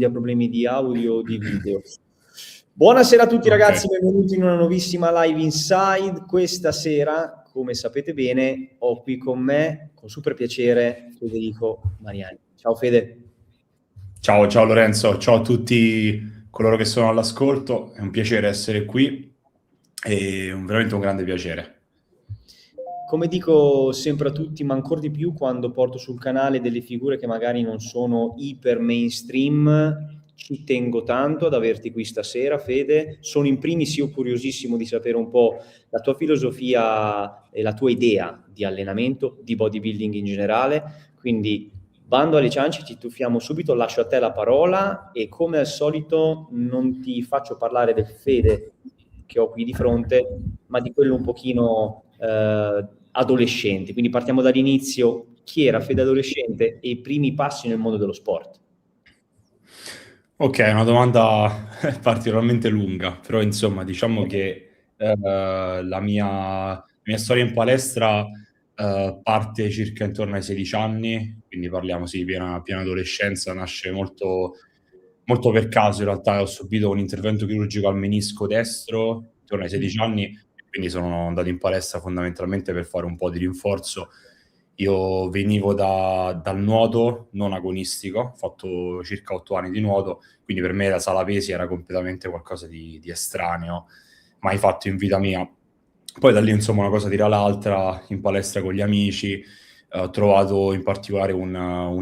dia problemi di audio o di video. Buonasera a tutti ragazzi, benvenuti in una nuovissima live Inside. Questa sera, come sapete bene, ho qui con me, con super piacere, Federico Mariani. Ciao Fede. Ciao Lorenzo, ciao a tutti coloro che sono all'ascolto, è un piacere essere qui e veramente un grande piacere. Come dico sempre a tutti, ma ancora di più quando porto sul canale delle figure che magari non sono iper mainstream, ci tengo tanto ad averti qui stasera, Fede. Sono in primis io curiosissimo di sapere un po' la tua filosofia e la tua idea di allenamento, di bodybuilding in generale, quindi bando alle ciance, ci tuffiamo subito, lascio a te la parola e come al solito non ti faccio parlare del Fede che ho qui di fronte, ma di quello un pochino adolescente. Quindi partiamo dall'inizio. Chi era Fede adolescente e i primi passi nel mondo dello sport? Ok, è una domanda particolarmente lunga, però insomma diciamo che la mia storia in palestra parte circa intorno ai 16 anni, quindi parliamo sì, piena adolescenza, nasce molto per caso. In realtà ho subito un intervento chirurgico al menisco destro intorno ai 16 anni, quindi sono andato in palestra fondamentalmente per fare un po' di rinforzo. Io venivo dal nuoto non agonistico, ho fatto circa 8 anni di nuoto, quindi per me la sala pesi era completamente qualcosa di estraneo, mai fatto in vita mia. Poi da lì, insomma, una cosa tira l'altra, in palestra con gli amici, ho trovato in particolare un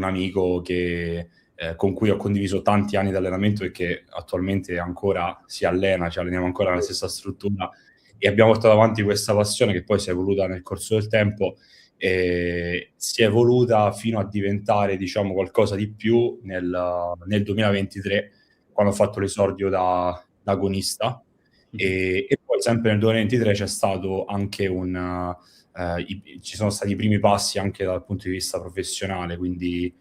amico con cui ho condiviso tanti anni di allenamento e che attualmente ancora si allena, ci alleniamo ancora nella stessa struttura e abbiamo portato avanti questa passione che poi si è evoluta nel corso del tempo e si è evoluta fino a diventare, diciamo, qualcosa di più nel 2023, quando ho fatto l'esordio da agonista. E poi sempre nel 2023 c'è stato anche ci sono stati i primi passi anche dal punto di vista professionale, quindi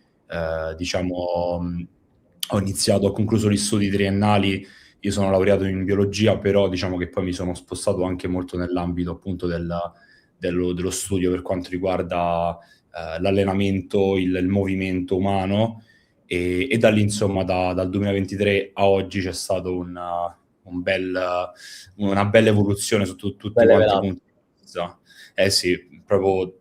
diciamo ho concluso gli studi triennali. Io sono laureato in biologia, però diciamo che poi mi sono spostato anche molto nell'ambito appunto dello studio per quanto riguarda l'allenamento, il movimento umano e da lì insomma dal 2023 a oggi c'è stato una bella evoluzione su tutti quanti i punti di vista. Sì, proprio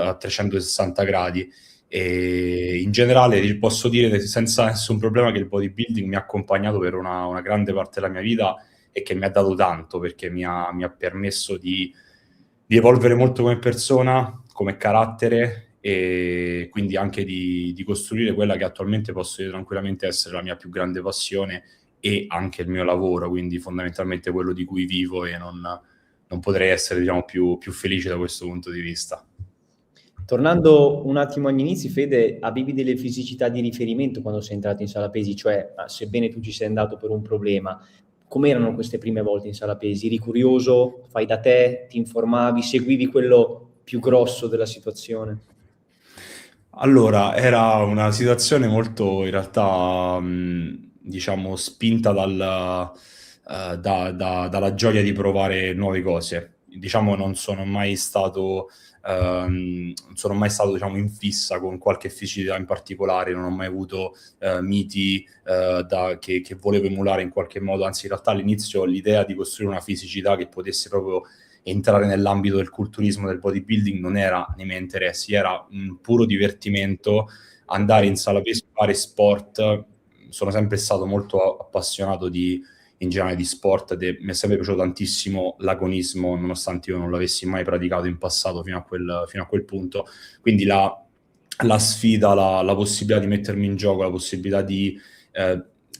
a 360 gradi. E in generale posso dire senza nessun problema che il bodybuilding mi ha accompagnato per una grande parte della mia vita e che mi ha dato tanto, perché mi ha permesso di evolvere molto come persona, come carattere e quindi anche di costruire quella che attualmente posso dire tranquillamente essere la mia più grande passione e anche il mio lavoro, quindi fondamentalmente quello di cui vivo e non potrei essere, diciamo, più felice da questo punto di vista. Tornando un attimo agli inizi, Fede, avevi delle fisicità di riferimento quando sei entrato in sala pesi? Cioè, sebbene tu ci sei andato per un problema, com'erano queste prime volte in sala pesi? Eri curioso? Fai da te? Ti informavi? Seguivi quello più grosso della situazione? Allora, era una situazione molto, in realtà, diciamo, spinta dalla gioia di provare nuove cose. Diciamo, non sono mai stato, diciamo, in fissa con qualche fisicità in particolare, non ho mai avuto miti che volevo emulare in qualche modo, anzi, in realtà all'inizio l'idea di costruire una fisicità che potesse proprio entrare nell'ambito del culturismo, del bodybuilding, non era nei miei interessi, era un puro divertimento, andare in sala pesi, fare sport. Sono sempre stato molto appassionato in generale di sport ed mi è sempre piaciuto tantissimo l'agonismo, nonostante io non l'avessi mai praticato in passato fino a quel punto. Quindi la sfida, la possibilità di mettermi in gioco, la possibilità di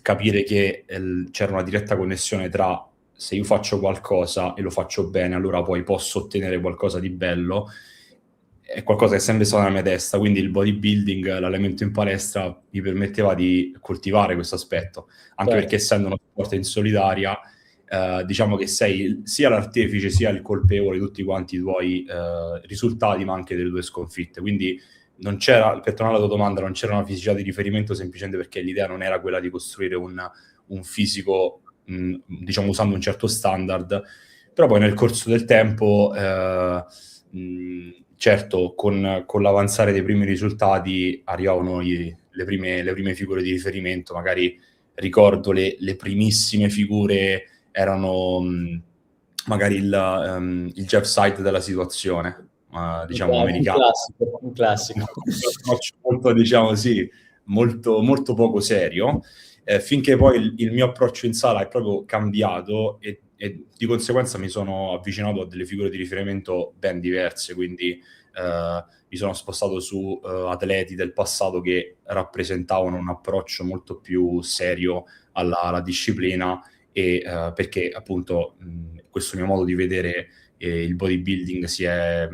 capire che c'era una diretta connessione tra se io faccio qualcosa e lo faccio bene, allora poi posso ottenere qualcosa di bello, è qualcosa che è sempre stato nella mia testa, quindi il bodybuilding, l'allenamento in palestra mi permetteva di coltivare questo aspetto, anche perché essendo uno sport in solitaria, diciamo che sei sia l'artefice sia il colpevole di tutti quanti i tuoi risultati, ma anche delle tue sconfitte, quindi non c'era, per tornare alla tua domanda, non c'era una fisicità di riferimento semplicemente perché l'idea non era quella di costruire un fisico diciamo usando un certo standard, però poi nel corso del tempo certo con l'avanzare dei primi risultati arrivavano le prime figure di riferimento, magari ricordo le primissime figure erano magari il Jeff Side della situazione, diciamo Un americano. classico, un classico. Un approccio molto, diciamo sì, molto, molto poco serio, finché poi il mio approccio in sala è proprio cambiato e di conseguenza mi sono avvicinato a delle figure di riferimento ben diverse, quindi mi sono spostato su atleti del passato che rappresentavano un approccio molto più serio alla disciplina e perché appunto questo mio modo di vedere il bodybuilding si è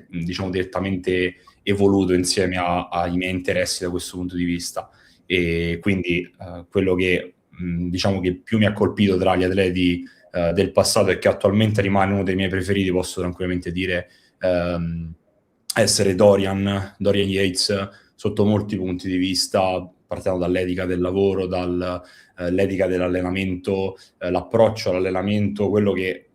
diciamo direttamente evoluto insieme ai miei interessi da questo punto di vista e quindi quello che diciamo che più mi ha colpito tra gli atleti del passato e che attualmente rimane uno dei miei preferiti, posso tranquillamente dire essere Dorian Yates sotto molti punti di vista, partendo dall'etica del lavoro, dall'etica dell'allenamento, l'approccio all'allenamento, quello che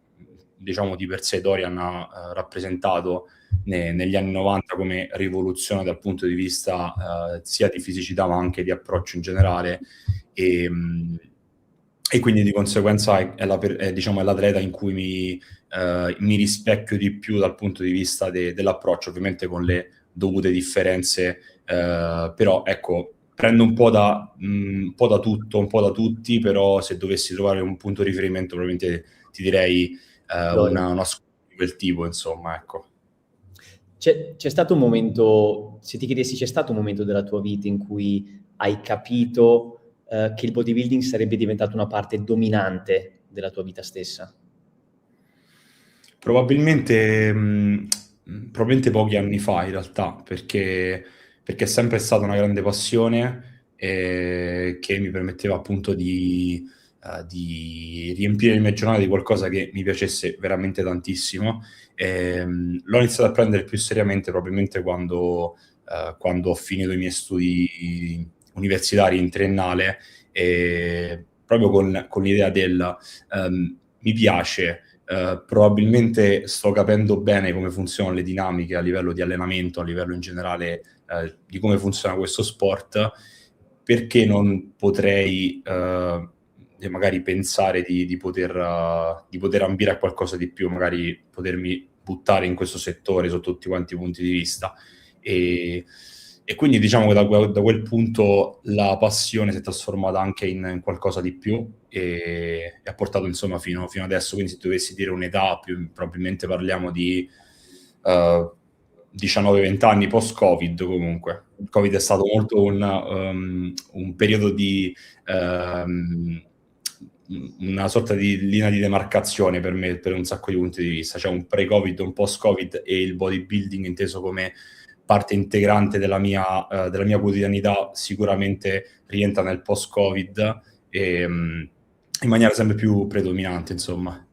diciamo di per sé Dorian ha rappresentato negli anni 90 come rivoluzione dal punto di vista sia di fisicità ma anche di approccio in generale e quindi di conseguenza è diciamo, è l'atleta in cui mi rispecchio di più dal punto di vista dell'approccio, ovviamente con le dovute differenze, però ecco, prendo un po' da tutto, un po' da tutti, però se dovessi trovare un punto di riferimento probabilmente ti direi una scuola di quel tipo, insomma, ecco. C'è stato un momento, se ti chiedessi, c'è stato un momento della tua vita in cui hai capito che il bodybuilding sarebbe diventato una parte dominante della tua vita stessa? Probabilmente pochi anni fa in realtà, perché è sempre stata una grande passione che mi permetteva appunto di riempire le mie giornate di qualcosa che mi piacesse veramente tantissimo. L'ho iniziato a prendere più seriamente probabilmente quando ho finito i miei studi universitari in triennale, proprio con l'idea del mi piace. Probabilmente sto capendo bene come funzionano le dinamiche a livello di allenamento, a livello in generale di come funziona questo sport, perché non potrei magari pensare di poter ambire a qualcosa di più, magari potermi buttare in questo settore sotto tutti quanti i punti di vista. E quindi diciamo che da quel punto la passione si è trasformata anche in qualcosa di più e ha portato insomma fino adesso. Quindi se dovessi dire un'età, probabilmente parliamo di 19-20 anni post-Covid comunque. Il Covid è stato molto un periodo di una sorta di linea di demarcazione per me, per un sacco di punti di vista. C'è un pre-Covid, un post-Covid e il bodybuilding inteso come parte integrante della mia quotidianità sicuramente rientra nel post-Covid e in maniera sempre più predominante, insomma.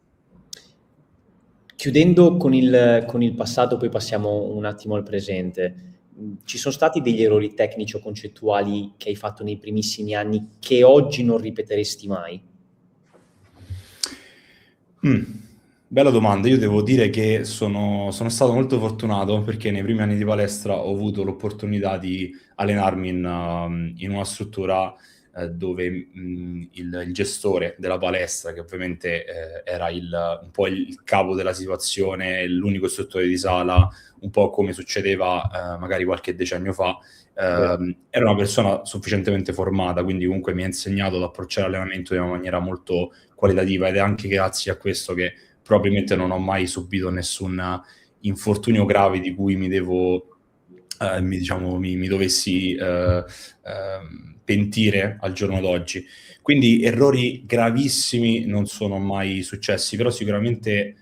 Chiudendo con il passato, poi passiamo un attimo al presente. Ci sono stati degli errori tecnici o concettuali che hai fatto nei primissimi anni che oggi non ripeteresti mai? Bella domanda. Io devo dire che sono stato molto fortunato perché nei primi anni di palestra ho avuto l'opportunità di allenarmi in una struttura dove il gestore della palestra, che ovviamente era un po' il capo della situazione, l'unico istruttore di sala, un po' come succedeva magari qualche decennio fa, era una persona sufficientemente formata, quindi comunque mi ha insegnato ad approcciare l'allenamento in una maniera molto qualitativa ed è anche grazie a questo che probabilmente non ho mai subito nessun infortunio grave di cui mi dovessi pentire al giorno d'oggi. Quindi errori gravissimi non sono mai successi, però sicuramente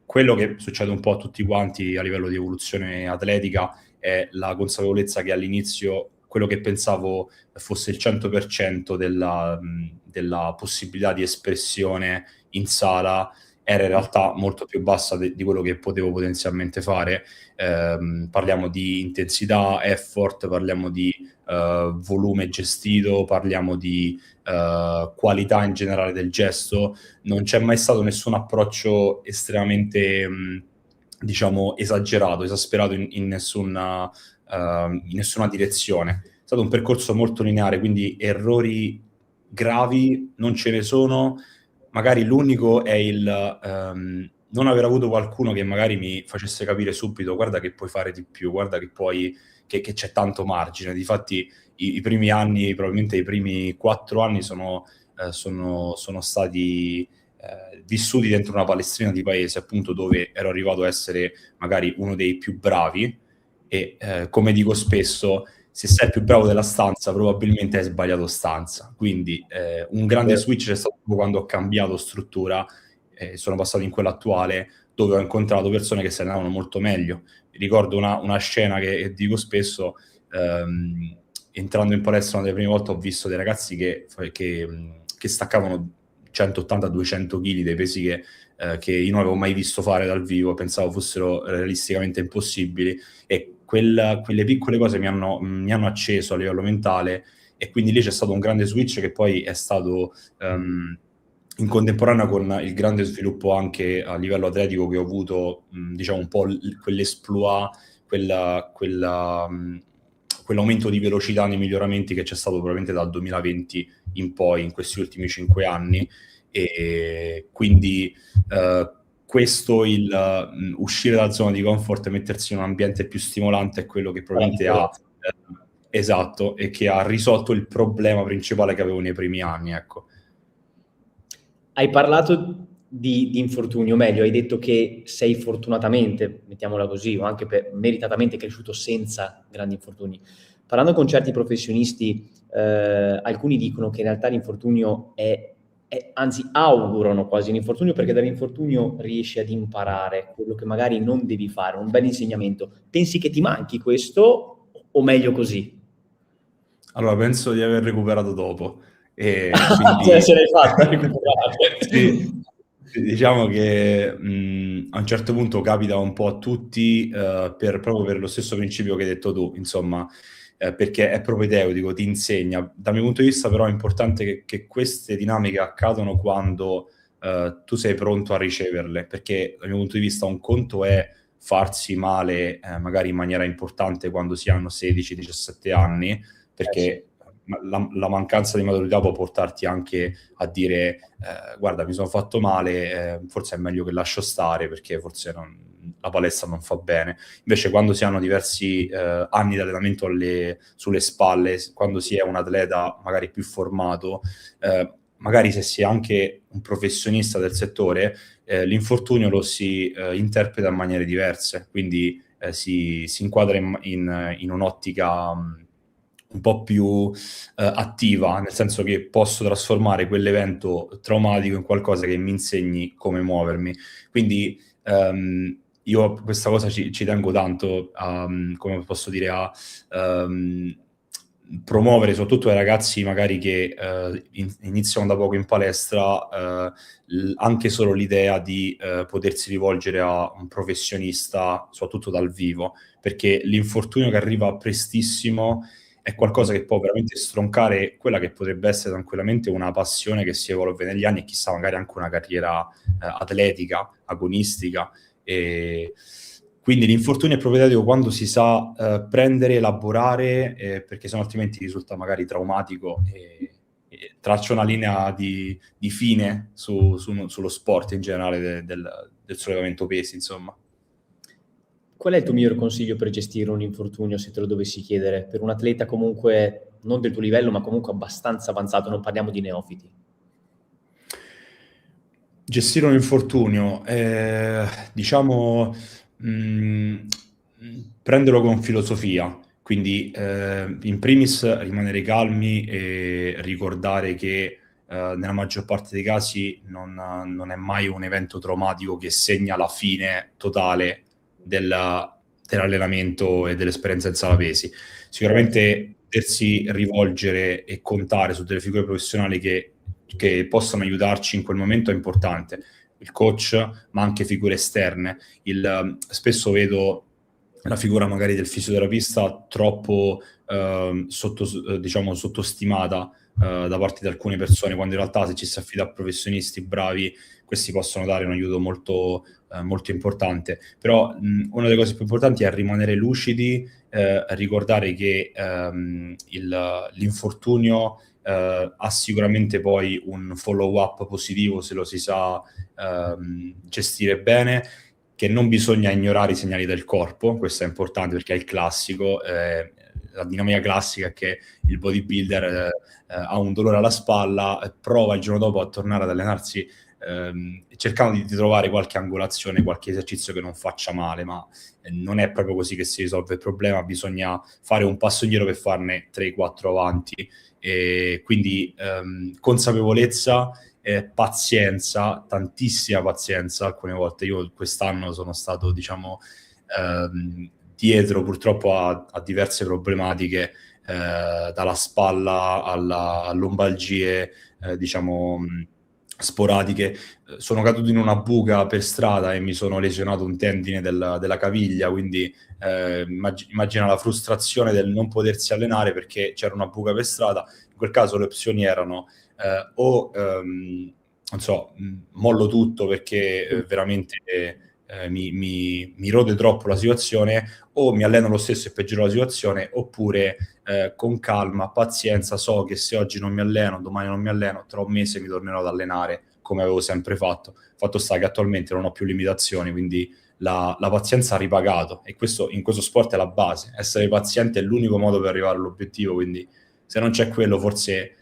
quello che succede un po' a tutti quanti a livello di evoluzione atletica è la consapevolezza che all'inizio quello che pensavo fosse il 100% della possibilità di espressione in sala era in realtà molto più bassa di quello che potevo potenzialmente fare. Parliamo di intensità, effort, parliamo di volume gestito, parliamo di qualità in generale del gesto. Non c'è mai stato nessun approccio estremamente diciamo, esagerato, esasperato in nessuna direzione. È stato un percorso molto lineare, quindi errori gravi non ce ne sono. Magari l'unico è il non aver avuto qualcuno che magari mi facesse capire subito: guarda che puoi fare di più, guarda che puoi, che c'è tanto margine. Difatti i primi anni, probabilmente i primi 4 anni sono stati vissuti dentro una palestrina di paese, appunto, dove ero arrivato a essere magari uno dei più bravi e, come dico spesso, se sei più bravo della stanza probabilmente hai sbagliato stanza. Quindi un grande switch c'è stato quando ho cambiato struttura e sono passato in quella attuale, dove ho incontrato persone che si allenavano molto meglio. Ricordo una scena che dico spesso: entrando in palestra una delle prime volte ho visto dei ragazzi che staccavano 180-200 kg, dei pesi che io non avevo mai visto fare dal vivo, pensavo fossero realisticamente impossibili, e quelle piccole cose mi hanno acceso a livello mentale, e quindi lì c'è stato un grande switch che poi è stato in contemporanea con il grande sviluppo anche a livello atletico che ho avuto, diciamo un po' quell'esploit, quell'aumento di velocità nei miglioramenti che c'è stato probabilmente dal 2020 in poi, in questi ultimi 5 anni. E quindi questo, uscire dalla zona di comfort e mettersi in un ambiente più stimolante, è quello che probabilmente ha esatto, e che ha risolto il problema principale che avevo nei primi anni, ecco. Hai parlato di infortunio, o meglio, hai detto che sei fortunatamente, mettiamola così, o anche meritatamente cresciuto senza grandi infortuni. Parlando con certi professionisti, alcuni dicono che in realtà l'infortunio anzi augurano quasi l'infortunio, perché dall'infortunio riesci ad imparare quello che magari non devi fare, un bel insegnamento. Pensi che ti manchi questo o meglio così? Allora, penso di aver recuperato dopo, e Cioè, quindi se l'hai fatta a recuperare. sì, diciamo che a un certo punto capita un po' a tutti, proprio per lo stesso principio che hai detto tu, insomma, perché è propedeutico, ti insegna. Dal mio punto di vista però è importante che queste dinamiche accadano quando tu sei pronto a riceverle, perché dal mio punto di vista un conto è farsi male magari in maniera importante quando si hanno 16-17 anni, Sì. perché la mancanza di maturità può portarti anche a dire guarda, mi sono fatto male, forse è meglio che lascio stare, perché forse la palestra non fa bene. Invece quando si hanno diversi anni di allenamento sulle spalle, quando si è un atleta magari più formato, magari se si è anche un professionista del settore, l'infortunio lo si interpreta in maniere diverse, quindi si inquadra in un'ottica un po' più attiva, nel senso che posso trasformare quell'evento traumatico in qualcosa che mi insegni come muovermi. Quindi io questa cosa ci tengo tanto a, come posso dire, a promuovere soprattutto ai ragazzi magari che iniziano da poco in palestra, anche solo l'idea di potersi rivolgere a un professionista, soprattutto dal vivo, perché l'infortunio che arriva prestissimo è qualcosa che può veramente stroncare quella che potrebbe essere tranquillamente una passione che si evolve negli anni, e chissà, magari anche una carriera atletica, agonistica. E quindi l'infortunio è proprietario quando si sa prendere, elaborare, perché sennò altrimenti risulta magari traumatico e traccia una linea di fine sullo sport in generale del sollevamento pesi, insomma. Qual è il tuo miglior consiglio per gestire un infortunio, se te lo dovessi chiedere, per un atleta comunque non del tuo livello, ma comunque abbastanza avanzato, non parliamo di neofiti? Gestire un infortunio, diciamo, prenderlo con filosofia, quindi in primis rimanere calmi e ricordare che nella maggior parte dei casi non è mai un evento traumatico che segna la fine totale dell'allenamento e dell'esperienza in sala pesi. Sicuramente potersi rivolgere e contare su delle figure professionali che possano aiutarci in quel momento è importante. Il coach, ma anche figure esterne. Spesso vedo la figura magari del fisioterapista troppo diciamo, sottostimata da parte di alcune persone, quando in realtà se ci si affida a professionisti bravi, questi possono dare un aiuto molto importante. Però una delle cose più importanti è rimanere lucidi, ricordare che l'infortunio ha sicuramente poi un follow-up positivo se lo si sa gestire bene, che non bisogna ignorare i segnali del corpo. Questo è importante perché è il classico, la dinamica classica è che il bodybuilder ha un dolore alla spalla, prova il giorno dopo a tornare ad allenarsi cercando di trovare qualche angolazione, qualche esercizio che non faccia male, ma non è proprio così che si risolve il problema. Bisogna fare un passo indietro per farne 3-4 avanti, e quindi consapevolezza, pazienza, tantissima pazienza. Alcune volte io quest'anno sono stato, diciamo, dietro purtroppo a diverse problematiche, dalla spalla a lombalgie, diciamo, sporadiche. Sono caduto in una buca per strada e mi sono lesionato un tendine della caviglia, quindi immagina la frustrazione del non potersi allenare perché c'era una buca per strada. In quel caso le opzioni erano non so, mollo tutto perché veramente mi rode troppo la situazione, o mi alleno lo stesso e peggioro la situazione, oppure con calma, pazienza, so che se oggi non mi alleno, domani non mi alleno, tra un mese mi tornerò ad allenare come avevo sempre fatto. Fatto sta che attualmente non ho più limitazioni, quindi la pazienza ha ripagato, e questo in questo sport è la base. Essere paziente è l'unico modo per arrivare all'obiettivo, quindi se non c'è quello, forse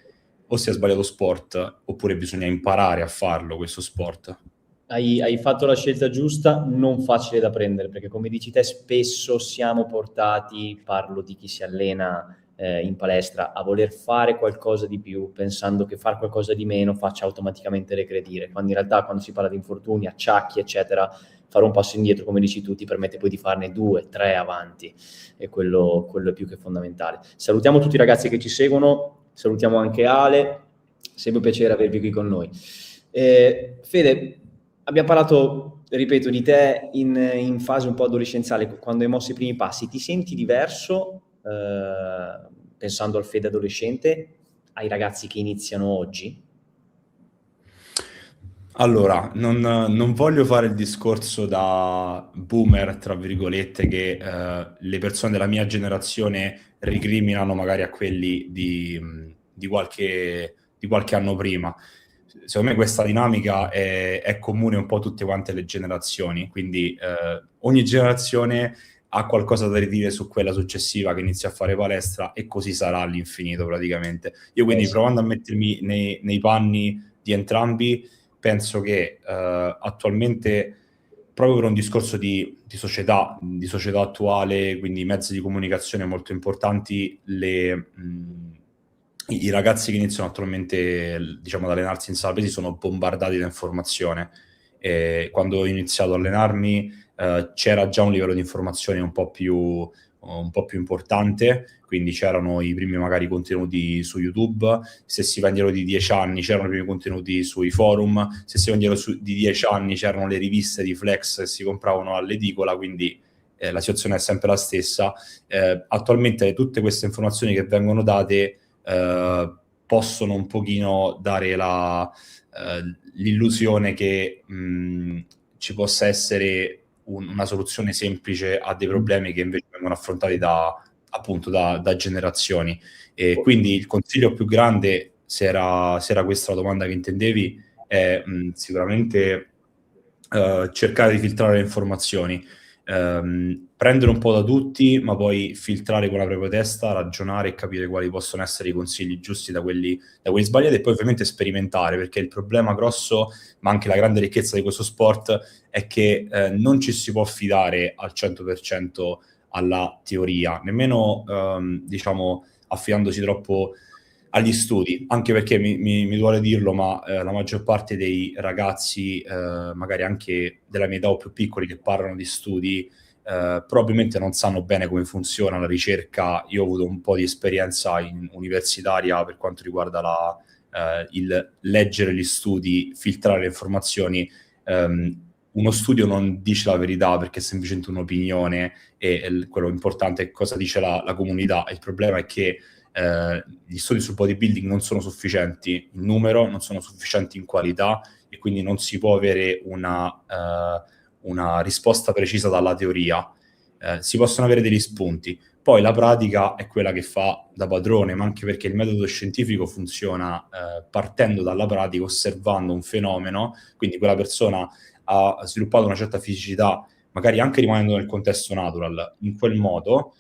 o si è sbagliato sport, oppure bisogna imparare a farlo questo sport. Hai fatto la scelta giusta, non facile da prendere, perché come dici te, spesso siamo portati, parlo di chi si allena in palestra, a voler fare qualcosa di più, pensando che fare qualcosa di meno faccia automaticamente regredire, quando in realtà quando si parla di infortuni, acciacchi, eccetera, fare un passo indietro, come dici tu, ti permette poi di farne 2, 3 avanti, e quello è più che fondamentale. Salutiamo tutti i ragazzi che ci seguono, salutiamo anche Ale, sempre un piacere avervi qui con noi. Fede, abbiamo parlato, ripeto, di te in fase un po' adolescenziale, quando hai mosso i primi passi. Ti senti diverso, pensando al Fede adolescente, ai ragazzi che iniziano oggi? Allora, non voglio fare il discorso da boomer, tra virgolette, che le persone della mia generazione ricriminano magari a quelli di qualche anno prima. Secondo me questa dinamica è comune un po' a tutte quante le generazioni, quindi ogni generazione ha qualcosa da ridire su quella successiva che inizia a fare palestra, e così sarà all'infinito praticamente. Io quindi, Sì. provando a mettermi nei panni di entrambi, penso che attualmente, proprio per un discorso di società attuale, quindi mezzi di comunicazione molto importanti, i ragazzi che iniziano attualmente, diciamo, ad allenarsi in sala pesi sono bombardati da informazione. E quando ho iniziato ad allenarmi c'era già un livello di informazione un po' più importante, quindi c'erano i primi magari contenuti su YouTube. Se si va indietro di 10 anni c'erano i primi contenuti sui forum, se si va indietro di 10 anni c'erano le riviste di Flex che si compravano all'edicola, quindi la situazione è sempre la stessa. Attualmente tutte queste informazioni che vengono date possono un pochino dare l'illusione che ci possa essere una soluzione semplice a dei problemi che invece vengono affrontati appunto da generazioni. E quindi il consiglio più grande, se era questa la domanda che intendevi, è sicuramente cercare di filtrare le informazioni, prendere un po' da tutti, ma poi filtrare con la propria testa, ragionare e capire quali possono essere i consigli giusti da quelli sbagliati, e poi ovviamente sperimentare, perché il problema grosso, ma anche la grande ricchezza di questo sport, è che non ci si può fidare al 100% alla teoria, nemmeno diciamo affidandosi troppo agli studi, anche perché mi duole dirlo, ma la maggior parte dei ragazzi, magari anche della mia età o più piccoli, che parlano di studi, probabilmente non sanno bene come funziona la ricerca. Io ho avuto un po' di esperienza universitaria per quanto riguarda il leggere gli studi, filtrare le informazioni. Uno studio non dice la verità perché è semplicemente un'opinione, e quello importante è cosa dice la comunità. Il problema è che gli studi sul bodybuilding non sono sufficienti in numero, non sono sufficienti in qualità, e quindi non si può avere una risposta precisa dalla teoria. Si possono avere degli spunti. Poi la pratica è quella che fa da padrone, ma anche perché il metodo scientifico funziona partendo dalla pratica, osservando un fenomeno, quindi quella persona ha sviluppato una certa fisicità, magari anche rimanendo nel contesto natural, in quel modo.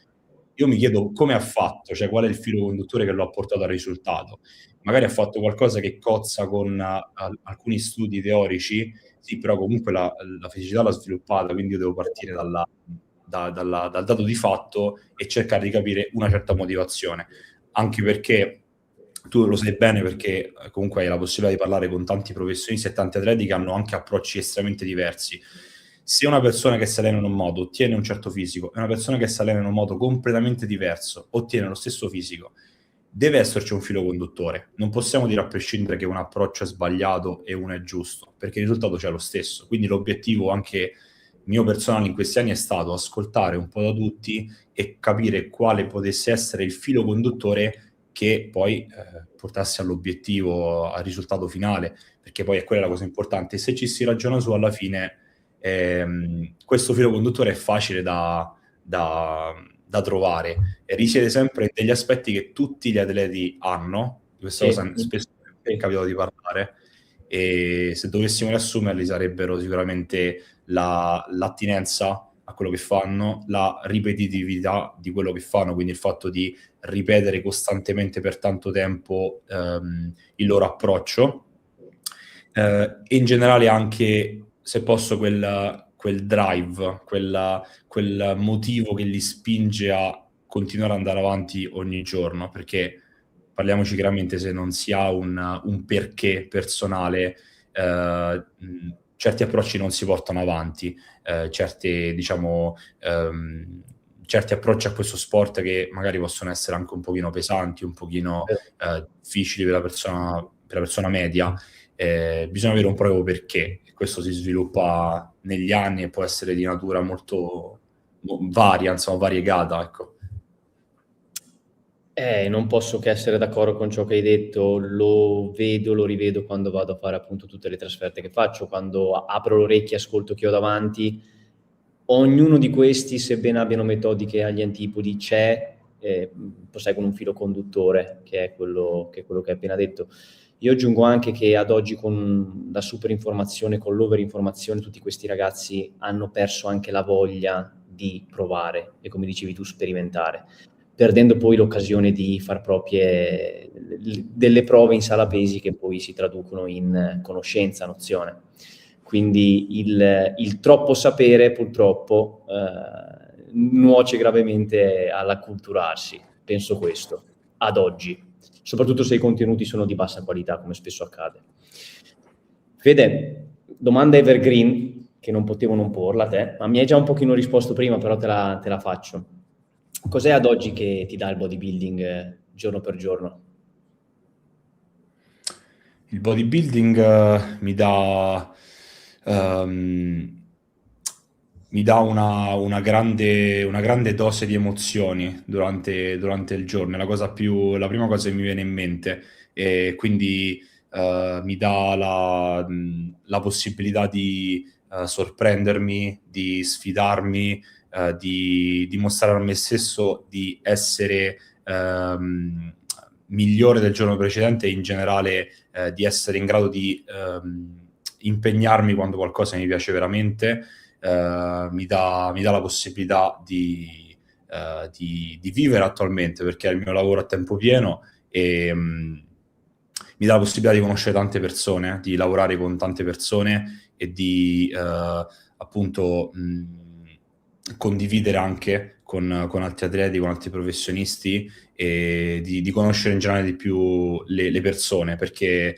Io mi chiedo come ha fatto, cioè qual è il filo conduttore che lo ha portato al risultato. Magari ha fatto qualcosa che cozza con alcuni studi teorici, sì, però comunque la fisicità l'ha sviluppata, quindi io devo partire dal dato di fatto e cercare di capire una certa motivazione. Anche perché tu lo sai bene, perché comunque hai la possibilità di parlare con tanti professionisti e tanti atleti che hanno anche approcci estremamente diversi. Se una persona che si allena in un modo ottiene un certo fisico e una persona che si allena in un modo completamente diverso ottiene lo stesso fisico, deve esserci un filo conduttore. Non possiamo dire a prescindere che un approccio è sbagliato e uno è giusto, perché il risultato c'è lo stesso. Quindi l'obiettivo anche mio personale in questi anni è stato ascoltare un po' da tutti e capire quale potesse essere il filo conduttore che poi portasse all'obiettivo, al risultato finale, perché poi è quella la cosa importante. Se ci si ragiona su, alla fine questo filo conduttore è facile da trovare e risiede sempre in degli aspetti che tutti gli atleti hanno. Di questa cosa spesso è capitato di parlare, e se dovessimo riassumerli sarebbero sicuramente l'attinenza a quello che fanno, la ripetitività di quello che fanno, quindi il fatto di ripetere costantemente per tanto tempo il loro approccio, e in generale anche, se posso, quel drive, quel motivo che li spinge a continuare ad andare avanti ogni giorno, perché parliamoci chiaramente, se non si ha un perché personale, certi approcci non si portano avanti, diciamo, certi approcci a questo sport che magari possono essere anche un pochino pesanti, un pochino difficili per la persona media, bisogna avere un proprio perché, e questo si sviluppa negli anni e può essere di natura molto varia, insomma, variegata, ecco. Non posso che essere d'accordo con ciò che hai detto, lo vedo, lo rivedo quando vado a fare appunto tutte le trasferte che faccio, quando apro le orecchie, ascolto chi ho davanti. Ognuno di questi, sebbene abbiano metodiche agli antipodi, posseggono un filo conduttore, che è quello che hai appena detto. Io aggiungo anche che ad oggi, con la super informazione, con l'overinformazione, tutti questi ragazzi hanno perso anche la voglia di provare e, come dicevi tu, sperimentare, perdendo poi l'occasione di far proprie delle prove in sala pesi che poi si traducono in conoscenza, nozione. Quindi il troppo sapere purtroppo nuoce gravemente all'acculturarsi, penso questo, ad oggi, soprattutto se i contenuti sono di bassa qualità, come spesso accade. Fede, domanda evergreen, che non potevo non porla a te, ma mi hai già un pochino risposto prima, però te la faccio. Cos'è ad oggi che ti dà il bodybuilding giorno per giorno? Il bodybuilding mi dà una grande dose di emozioni durante il giorno. È la prima cosa che mi viene in mente, e quindi mi dà la possibilità di sorprendermi, di sfidarmi, di dimostrare a me stesso di essere migliore del giorno precedente, e in generale di essere in grado di impegnarmi quando qualcosa mi piace veramente. Mi dà la possibilità di vivere attualmente, perché è il mio lavoro a tempo pieno, e mi dà la possibilità di conoscere tante persone, di lavorare con tante persone e di appunto condividere anche con altri atleti, con altri professionisti, e di conoscere in generale di più le persone, perché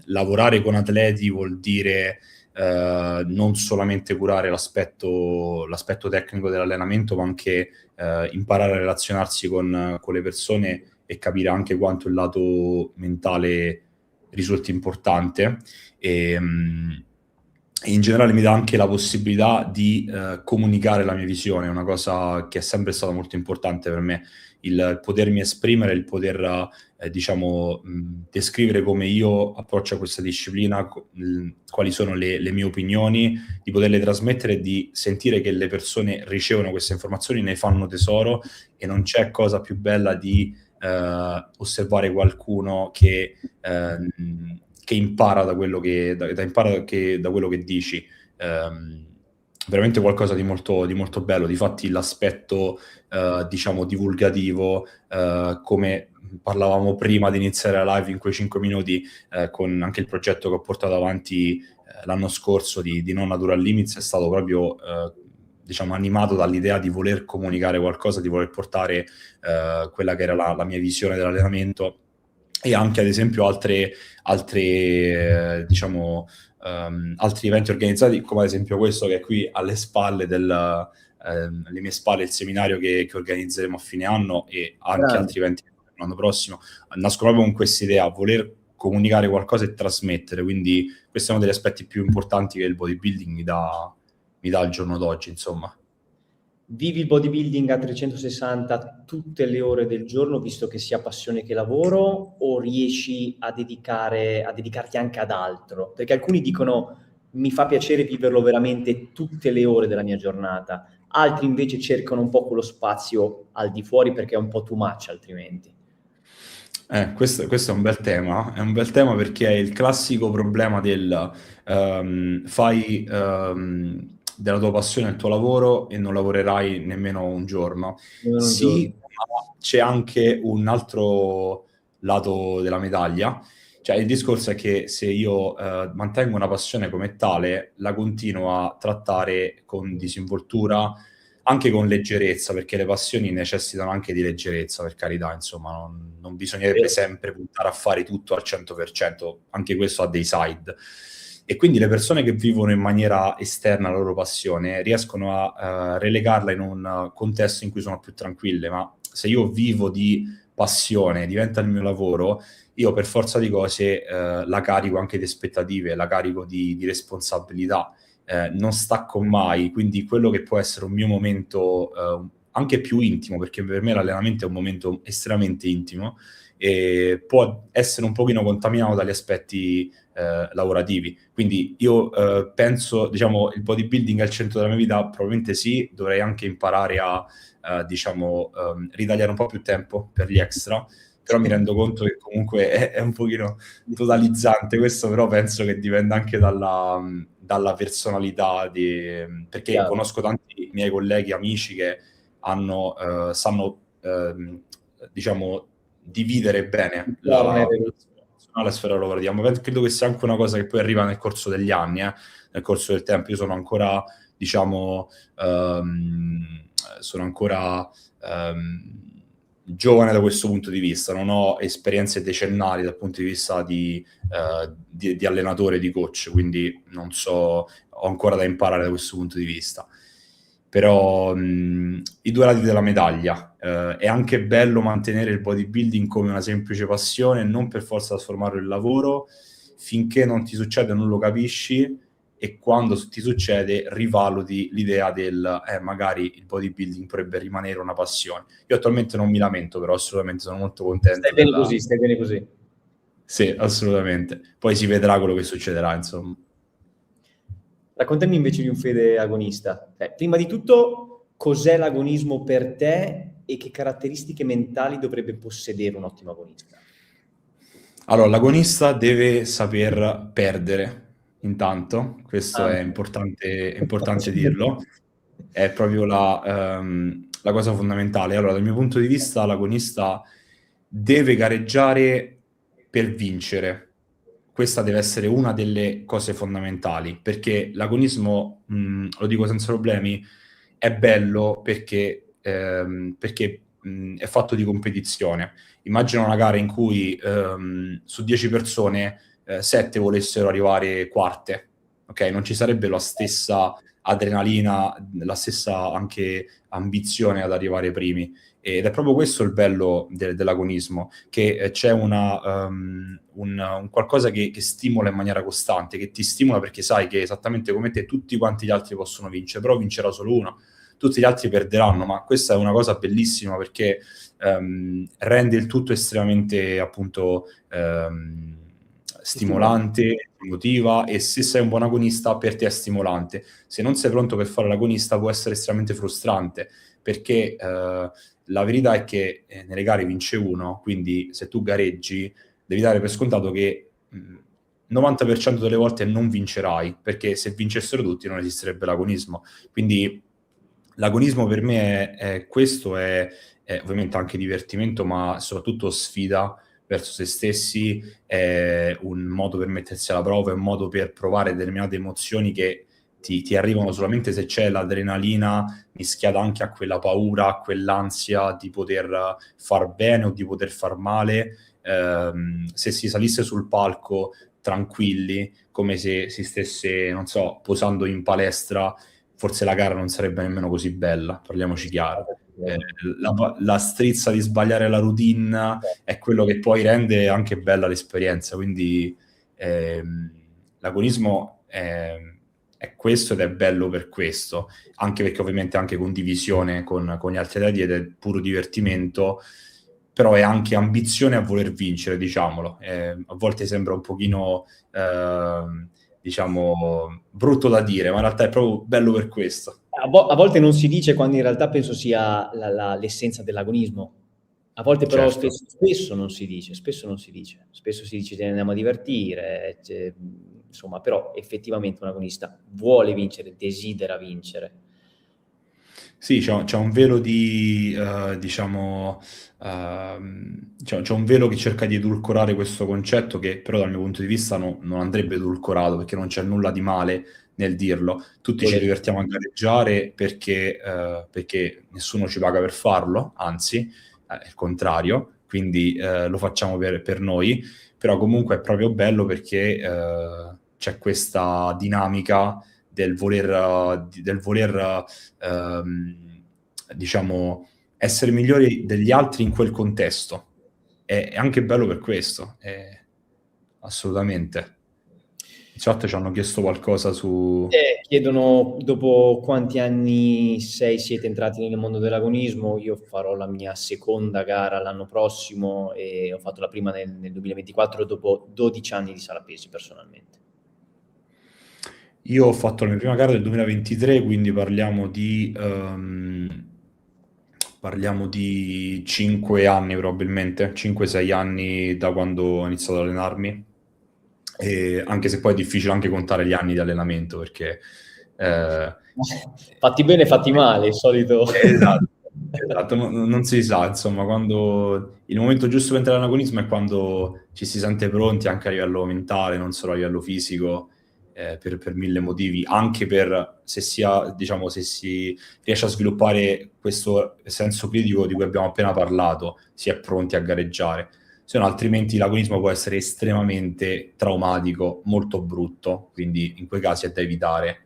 lavorare con atleti vuol dire non solamente curare l'aspetto tecnico dell'allenamento, ma anche imparare a relazionarsi con le persone e capire anche quanto il lato mentale risulti importante. e in generale mi dà anche la possibilità di comunicare la mia visione, è una cosa che è sempre stata molto importante per me, il potermi esprimere, il poter, diciamo, descrivere come io approccio a questa disciplina, quali sono le mie opinioni, di poterle trasmettere e di sentire che le persone ricevono queste informazioni, ne fanno tesoro, e non c'è cosa più bella di osservare qualcuno che impara da quello da quello che dici. Veramente qualcosa di molto bello. Difatti l'aspetto, diciamo, divulgativo, come parlavamo prima di iniziare la live in quei 5 minuti, con anche il progetto che ho portato avanti l'anno scorso di Non Natural Limits, è stato proprio, diciamo, animato dall'idea di voler comunicare qualcosa, di voler portare quella che era la mia visione dell'allenamento, e anche ad esempio diciamo, altri eventi organizzati, come ad esempio questo che è qui alle spalle alle mie spalle, il seminario che organizzeremo a fine anno, e anche Grande. altri eventi l'anno prossimo, nascono proprio con questa idea, voler comunicare qualcosa e trasmettere. Quindi questo è uno degli aspetti più importanti che il bodybuilding mi dà al giorno d'oggi, insomma. Vivi il bodybuilding a 360 tutte le ore del giorno, visto che sia passione che lavoro, o riesci a dedicarti anche ad altro? Perché alcuni dicono mi fa piacere viverlo veramente tutte le ore della mia giornata, altri invece cercano un po' quello spazio al di fuori perché è un po' too much altrimenti. Questo è un bel tema perché è il classico problema fai della tua passione il tuo lavoro e non lavorerai nemmeno un giorno. Nemmeno un Sì, giorno. ma c'è anche un altro lato della medaglia. Cioè, il discorso è che se io mantengo una passione come tale, la continuo a trattare con disinvoltura, anche con leggerezza, perché le passioni necessitano anche di leggerezza, per carità, insomma, non bisognerebbe Vero. sempre puntare a fare tutto al 100%, anche questo ha dei side. E quindi le persone che vivono in maniera esterna alla loro passione riescono a relegarla in un contesto in cui sono più tranquille, ma se io vivo di passione, diventa il mio lavoro, io per forza di cose la carico anche di aspettative, la carico di responsabilità, non stacco mai, quindi quello che può essere un mio momento anche più intimo, perché per me l'allenamento è un momento estremamente intimo, e può essere un pochino contaminato dagli aspetti lavorativi. Quindi io penso, diciamo, il bodybuilding è al centro della mia vita, probabilmente sì, dovrei anche imparare a diciamo, ritagliare un po' più tempo per gli extra, però mi rendo conto che comunque è un pochino totalizzante questo, però penso che dipenda anche dalla personalità perché Chiaro. conosco tanti miei colleghi, amici che sanno, diciamo, dividere bene Entrare la nel- la sfera lavorativa, ma credo che sia anche una cosa che poi arriva nel corso degli anni, nel corso del tempo. Io sono ancora, diciamo, sono ancora giovane da questo punto di vista, non ho esperienze decennali dal punto di vista di allenatore, di coach, quindi non so, ho ancora da imparare da questo punto di vista. Però i due lati della medaglia, è anche bello mantenere il bodybuilding come una semplice passione, non per forza trasformarlo in lavoro, finché non ti succede non lo capisci, e quando ti succede rivaluti l'idea magari il bodybuilding potrebbe rimanere una passione. Io attualmente non mi lamento, però assolutamente sono molto contento Stai bene così, stai bene così. Sì, assolutamente. Poi si vedrà quello che succederà, insomma. Raccontami invece di un Fede agonista. Prima di tutto, cos'è l'agonismo per te e che caratteristiche mentali dovrebbe possedere un ottimo agonista? Allora, l'agonista deve saper perdere, intanto, questo è importante dirlo, è proprio la cosa fondamentale. Allora, dal mio punto di vista, l'agonista deve gareggiare per vincere. Questa deve essere una delle cose fondamentali, perché l'agonismo, lo dico senza problemi, è bello perché è fatto di competizione. Immagina una gara in cui su 10 persone 7 volessero arrivare quarte. ok? Non ci sarebbe la stessa adrenalina, la stessa anche ambizione ad arrivare primi. Ed è proprio questo il bello dell'agonismo, che c'è un qualcosa che stimola in maniera costante, che ti stimola perché sai che esattamente come te tutti quanti gli altri possono vincere, però vincerà solo uno, tutti gli altri perderanno, ma questa è una cosa bellissima perché rende il tutto estremamente appunto stimolante, emotiva, e se sei un buon agonista per te è stimolante. Se non sei pronto per fare l'agonista può essere estremamente frustrante, perché la verità è che nelle gare vince uno, quindi se tu gareggi devi dare per scontato che 90% delle volte non vincerai, perché se vincessero tutti non esisterebbe l'agonismo. Quindi l'agonismo per me è questo, è ovviamente anche divertimento, ma soprattutto sfida verso se stessi, è un modo per mettersi alla prova, è un modo per provare determinate emozioni che ti arrivano solamente se c'è l'adrenalina mischiata anche a quella paura, a quell'ansia di poter far bene o di poter far male. Se si salisse sul palco tranquilli, come se si stesse, non so, posando in palestra, forse la gara non sarebbe nemmeno così bella, parliamoci chiaro. La strizza di sbagliare la routine è quello che poi rende anche bella l'esperienza, quindi l'agonismo è questo ed è bello per questo, anche perché ovviamente è anche condivisione con gli altri atleti ed è puro divertimento, però è anche ambizione a voler vincere, diciamolo. A volte sembra un pochino, diciamo, brutto da dire, ma in realtà è proprio bello per questo. A volte non si dice, quando in realtà penso sia l'essenza dell'agonismo. A volte però Certo. spesso non si dice, spesso si dice che andiamo a divertire, insomma, però effettivamente un agonista vuole vincere, desidera vincere. Sì, c'è un velo di, diciamo, c'è un velo che cerca di edulcorare questo concetto, che però dal mio punto di vista non andrebbe edulcorato, perché non c'è nulla di male nel dirlo. Tutti ci divertiamo a gareggiare perché nessuno ci paga per farlo, anzi, è il contrario, quindi lo facciamo per noi, però comunque è proprio bello perché c'è questa dinamica del voler diciamo, essere migliori degli altri in quel contesto. È anche bello per questo, assolutamente. In chat ci hanno chiesto qualcosa su... Chiedono dopo quanti anni siete entrati nel mondo dell'agonismo. Io farò la mia seconda gara l'anno prossimo e ho fatto la prima nel 2024 dopo 12 anni di sala pesi personalmente. Io ho fatto la mia prima gara nel 2023, quindi parliamo di 5 anni probabilmente, 5-6 anni da quando ho iniziato ad allenarmi, e anche se poi è difficile anche contare gli anni di allenamento, perché fatti bene, fatti male, il solito. Esatto, non si sa, insomma, quando il momento giusto per entrare in agonismo è quando ci si sente pronti anche a livello mentale, non solo a livello fisico, per mille motivi, anche per diciamo, se si riesce a sviluppare questo senso critico di cui abbiamo appena parlato, si è pronti a gareggiare. Se no, altrimenti l'agonismo può essere estremamente traumatico, molto brutto, quindi in quei casi è da evitare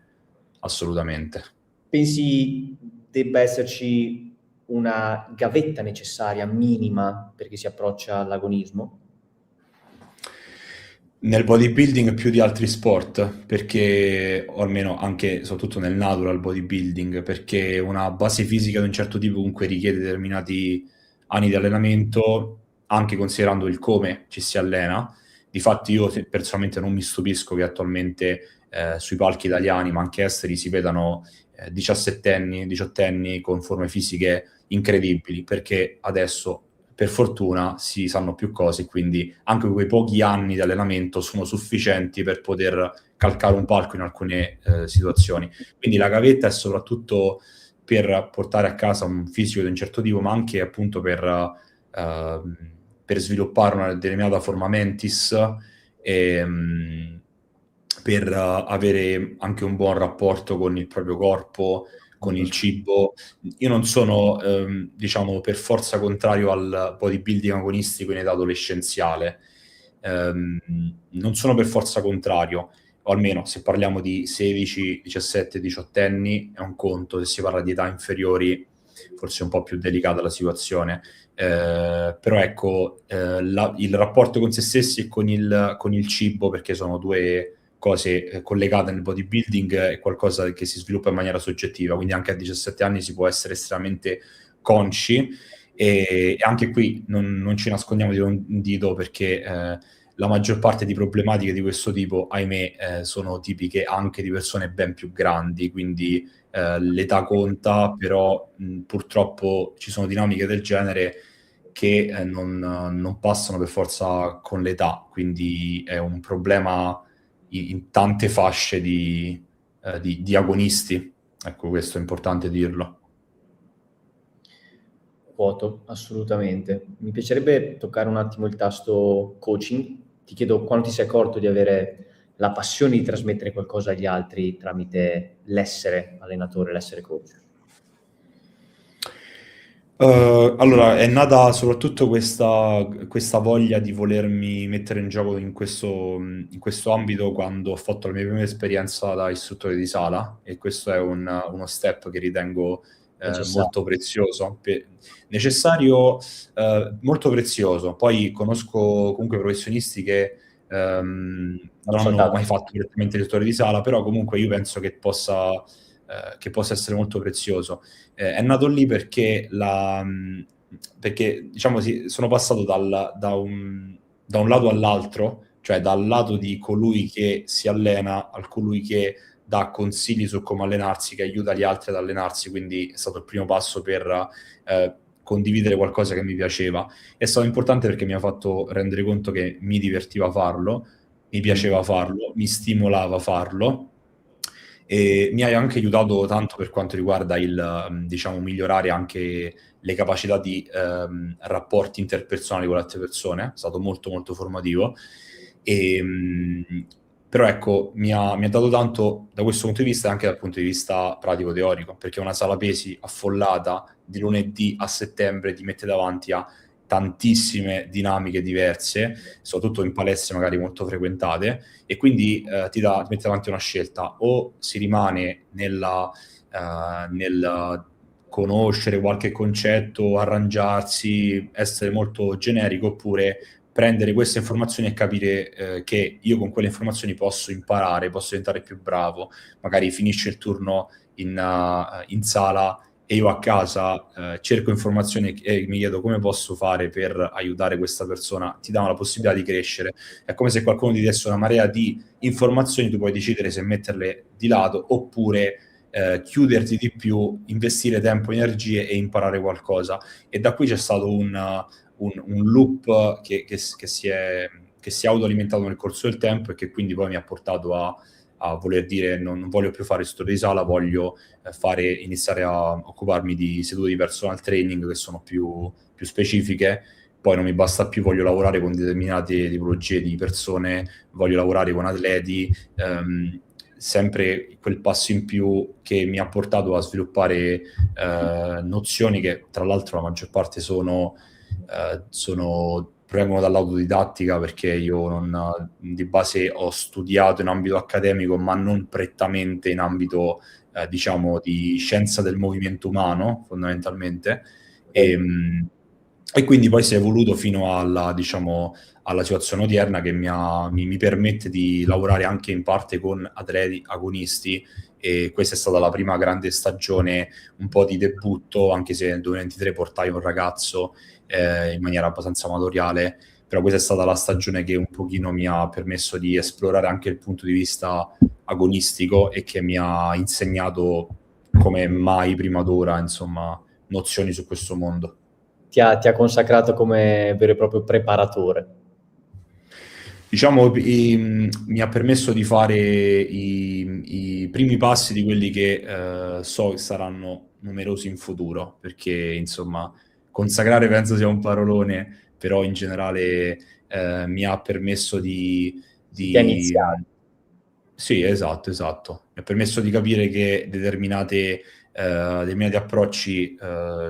assolutamente. Pensi debba esserci una gavetta necessaria, minima, perché si approccia all'agonismo? Nel bodybuilding più di altri sport, perché, o almeno anche, soprattutto nel natural bodybuilding, perché una base fisica di un certo tipo comunque richiede determinati anni di allenamento, anche considerando il come ci si allena. Difatti io personalmente non mi stupisco che attualmente sui palchi italiani, ma anche esteri, si vedano 17enni, 18enni con forme fisiche incredibili, perché adesso per fortuna si sanno più cose, quindi anche quei pochi anni di allenamento sono sufficienti per poter calcare un palco in alcune situazioni. Quindi la gavetta è soprattutto per portare a casa un fisico di un certo tipo, ma anche appunto per sviluppare una determinata forma mentis e per avere anche un buon rapporto con il proprio corpo, con il cibo. Io non sono, diciamo, per forza contrario al bodybuilding agonistico in età adolescenziale. Non sono per forza contrario, o almeno se parliamo di 16, 17, 18 anni è un conto, se si parla di età inferiori forse è un po' più delicata la situazione. Però ecco, il rapporto con se stessi e con il cibo, perché sono due cose collegate nel bodybuilding, è qualcosa che si sviluppa in maniera soggettiva, quindi anche a 17 anni si può essere estremamente consci, e anche qui non ci nascondiamo di un dito, perché la maggior parte di problematiche di questo tipo, ahimè, sono tipiche anche di persone ben più grandi, quindi l'età conta, però purtroppo ci sono dinamiche del genere che non passano per forza con l'età, quindi è un problema in tante fasce di agonisti. Ecco, questo è importante dirlo. Quoto, assolutamente. Mi piacerebbe toccare un attimo il tasto coaching. Ti chiedo quando ti sei accorto di avere la passione di trasmettere qualcosa agli altri tramite l'essere allenatore, l'essere coach. Allora, è nata soprattutto questa voglia di volermi mettere in gioco in questo ambito quando ho fatto la mia prima esperienza da istruttore di sala, e questo è uno step che ritengo Necessario. molto prezioso, necessario, molto prezioso. Poi conosco comunque professionisti che Hanno non hanno mai saltato. fatto direttamente l'istruttore di sala, però comunque io penso che possa essere molto prezioso. È nato lì perché diciamo sono passato da un lato all'altro, cioè dal lato di colui che si allena al colui che dà consigli su come allenarsi, che aiuta gli altri ad allenarsi, quindi è stato il primo passo per condividere qualcosa che mi piaceva. È stato importante perché mi ha fatto rendere conto che mi divertiva farlo, mi piaceva farlo, mi stimolava farlo, e mi ha anche aiutato tanto per quanto riguarda diciamo, migliorare anche le capacità di rapporti interpersonali con le altre persone. È stato molto molto formativo. Però ecco, mi ha dato tanto da questo punto di vista e anche dal punto di vista pratico-teorico, perché una sala pesi affollata di lunedì a settembre ti mette davanti a tantissime dinamiche diverse, soprattutto in palestre magari molto frequentate, e quindi ti mette davanti una scelta: o si rimane nel conoscere qualche concetto, arrangiarsi, essere molto generico, oppure prendere queste informazioni e capire che io con quelle informazioni posso imparare, posso diventare più bravo. Magari finisce il turno in sala e io a casa cerco informazioni e mi chiedo come posso fare per aiutare questa persona. Ti dà la possibilità di crescere. È come se qualcuno ti desse una marea di informazioni, tu puoi decidere se metterle di lato oppure chiuderti di più, investire tempo, energie e imparare qualcosa. E da qui c'è stato un loop che si è autoalimentato nel corso del tempo, e che quindi poi mi ha portato a voler dire: non voglio più fare istruttore di sala, voglio iniziare a occuparmi di sedute di personal training che sono più specifiche. Poi non mi basta più, voglio lavorare con determinate tipologie di persone, voglio lavorare con atleti, sempre quel passo in più che mi ha portato a sviluppare nozioni che tra l'altro la maggior parte provengono dall'autodidattica, perché io di base ho studiato in ambito accademico, ma non prettamente in ambito diciamo di scienza del movimento umano, fondamentalmente. E quindi poi si è evoluto fino diciamo, alla situazione odierna, che mi permette di lavorare anche in parte con atleti agonisti, e questa è stata la prima grande stagione, un po' di debutto, anche se nel 2023 portai un ragazzo in maniera abbastanza amatoriale, però questa è stata la stagione che un pochino mi ha permesso di esplorare anche il punto di vista agonistico, e che mi ha insegnato come mai prima d'ora, insomma, nozioni su questo mondo. Ti ha consacrato come vero e proprio preparatore. Diciamo, mi ha permesso di fare i primi passi di quelli che so che saranno numerosi in futuro, perché insomma consacrare penso sia un parolone, però in generale mi ha permesso Ti ha iniziato. Sì, esatto, esatto. Mi ha permesso di capire che determinati approcci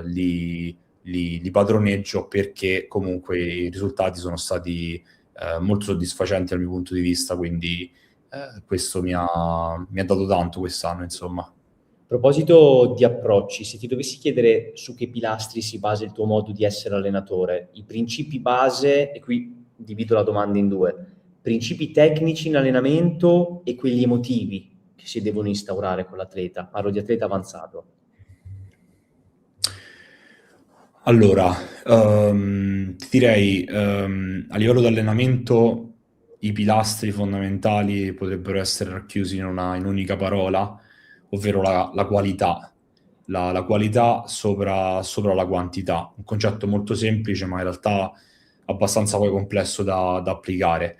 li padroneggio, perché comunque i risultati sono stati molto soddisfacenti dal mio punto di vista, quindi questo mi ha dato tanto quest'anno, insomma. A proposito di approcci, se ti dovessi chiedere su che pilastri si basa il tuo modo di essere allenatore, i principi base, e qui divido la domanda in due, principi tecnici in allenamento e quelli emotivi che si devono instaurare con l'atleta, parlo di atleta avanzato. Allora, ti direi, a livello di allenamento, i pilastri fondamentali potrebbero essere racchiusi in un'unica parola, ovvero la qualità. La qualità sopra la quantità. Un concetto molto semplice, ma in realtà abbastanza poi complesso da applicare.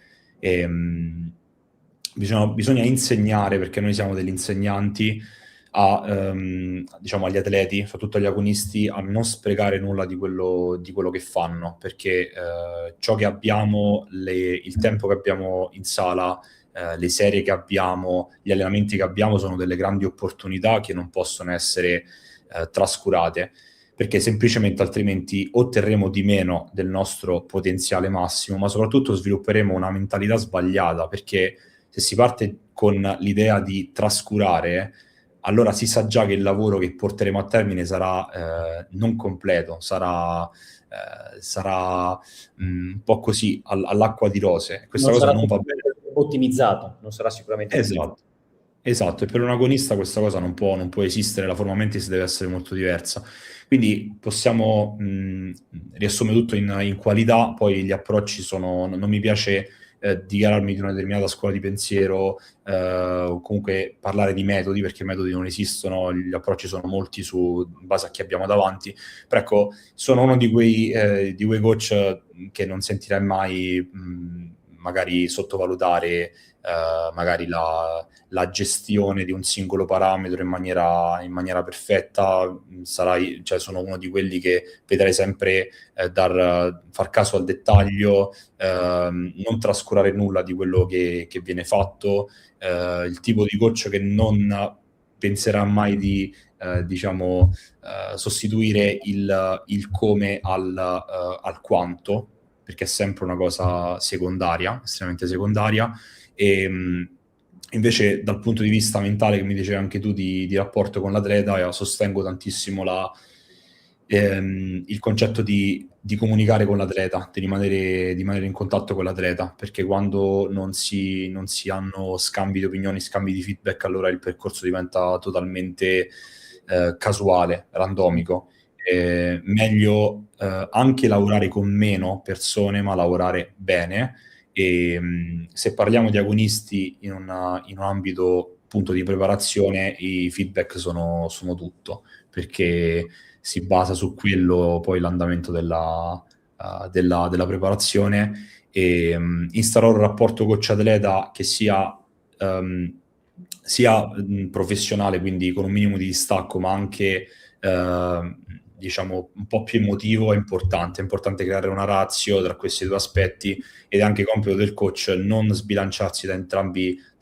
Bisogna insegnare, perché noi siamo degli insegnanti, diciamo agli atleti, soprattutto agli agonisti, a non sprecare nulla di quello che fanno, perché ciò che abbiamo, il tempo che abbiamo in sala, le serie che abbiamo, gli allenamenti che abbiamo sono delle grandi opportunità che non possono essere trascurate, perché semplicemente altrimenti otterremo di meno del nostro potenziale massimo, ma soprattutto svilupperemo una mentalità sbagliata, perché se si parte con l'idea di trascurare, allora si sa già che il lavoro che porteremo a termine sarà non completo, sarà un po' così all'acqua di rose. Questa Non cosa sarà non va bene. ottimizzato, non sarà sicuramente ottimizzato. Esatto, esatto, e per un agonista questa cosa non può esistere, la forma mentis deve essere molto diversa. Quindi possiamo riassumere tutto in qualità, poi gli approcci non mi piace dichiararmi di una determinata scuola di pensiero, o comunque parlare di metodi, perché metodi non esistono, gli approcci sono molti in base a chi abbiamo davanti, però ecco, sono uno di quei coach che non sentirei mai magari sottovalutare magari la gestione di un singolo parametro in maniera perfetta. Cioè sono uno di quelli che vedrai sempre far caso al dettaglio, non trascurare nulla di quello che viene fatto, il tipo di coach che non penserà mai di diciamo sostituire il come al quanto, perché è sempre una cosa secondaria, estremamente secondaria. E invece dal punto di vista mentale, che mi dicevi anche tu, di rapporto con l'atleta, sostengo tantissimo il concetto di comunicare con l'atleta, di rimanere in contatto con l'atleta, perché quando non si hanno scambi di opinioni, scambi di feedback, allora il percorso diventa totalmente casuale, randomico. Meglio anche lavorare con meno persone, ma lavorare bene. E se parliamo di agonisti in un ambito appunto di preparazione, i feedback sono tutto, perché si basa su quello poi l'andamento della preparazione, e instaurare un rapporto coach-atleta che sia professionale, quindi con un minimo di distacco, ma anche diciamo un po' più emotivo. È importante creare una ratio tra questi due aspetti, ed è anche compito del coach non sbilanciarsi da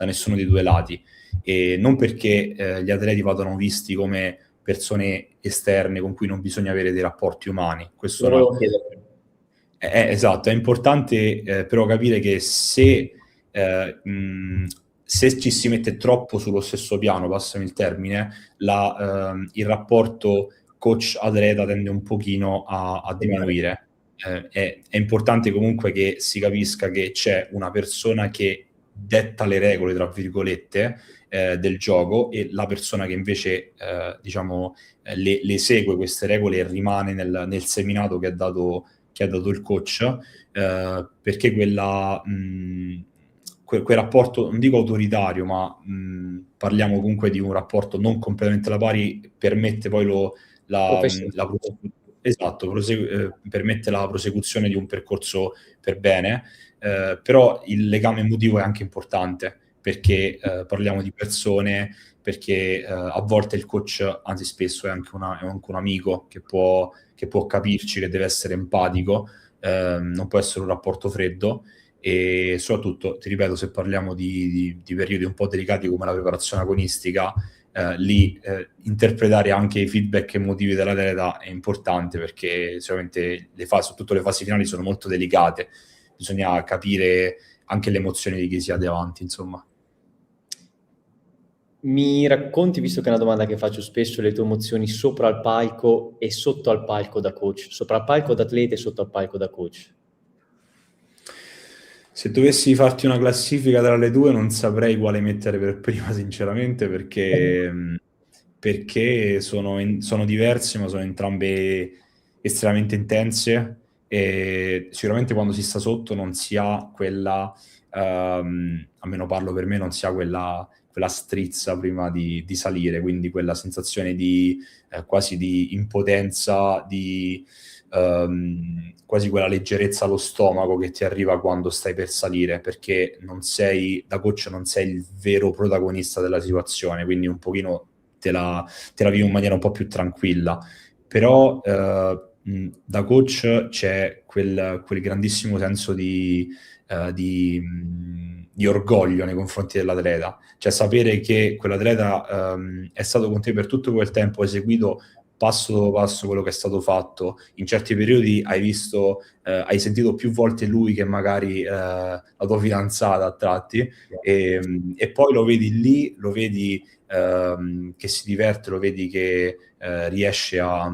nessuno dei due lati, e non perché gli atleti vadano visti come persone esterne con cui non bisogna avere dei rapporti umani. Questo Lo volevo chiedere. esatto, è importante però capire che se ci si mette troppo sullo stesso piano, passami il termine, il rapporto coach-atleta tende un pochino a diminuire. È importante comunque che si capisca che c'è una persona che detta le regole, tra virgolette, del gioco, e la persona che invece diciamo le segue queste regole e rimane nel seminato che ha dato il coach, perché quel rapporto, non dico autoritario, ma parliamo comunque di un rapporto non completamente alla pari, permette poi esatto, permette la prosecuzione di un percorso per bene, però il legame emotivo è anche importante, perché parliamo di persone, perché a volte il coach, anzi spesso, è anche un amico che può capirci, che deve essere empatico, non può essere un rapporto freddo. E soprattutto, ti ripeto, se parliamo di periodi un po' delicati come la preparazione agonistica, lì interpretare anche i feedback emotivi dell'atleta è importante, perché sicuramente soprattutto le fasi finali sono molto delicate, bisogna capire anche le emozioni di chi si ha davanti, insomma. Mi racconti, visto che è una domanda che faccio spesso, le tue emozioni sopra al palco e sotto al palco da coach, sopra al palco da atleta e sotto al palco da coach? Se dovessi farti una classifica tra le due non saprei quale mettere per prima, sinceramente, perché sono diverse, ma sono entrambe estremamente intense e sicuramente quando si sta sotto non si ha quella, almeno parlo per me, non si ha quella strizza prima di salire, quindi quella sensazione di quasi di impotenza, di quasi quella leggerezza allo stomaco che ti arriva quando stai per salire, perché non sei, da coach non sei il vero protagonista della situazione, quindi un pochino te la vivi in maniera un po' più tranquilla. Però da coach c'è quel grandissimo senso di orgoglio nei confronti dell'atleta, cioè sapere che quell'atleta è stato con te per tutto quel tempo, ha eseguito passo dopo passo quello che è stato fatto. In certi periodi hai visto, hai sentito più volte lui che magari la tua fidanzata a tratti, e poi lo vedi lì, lo vedi che si diverte, lo vedi che riesce a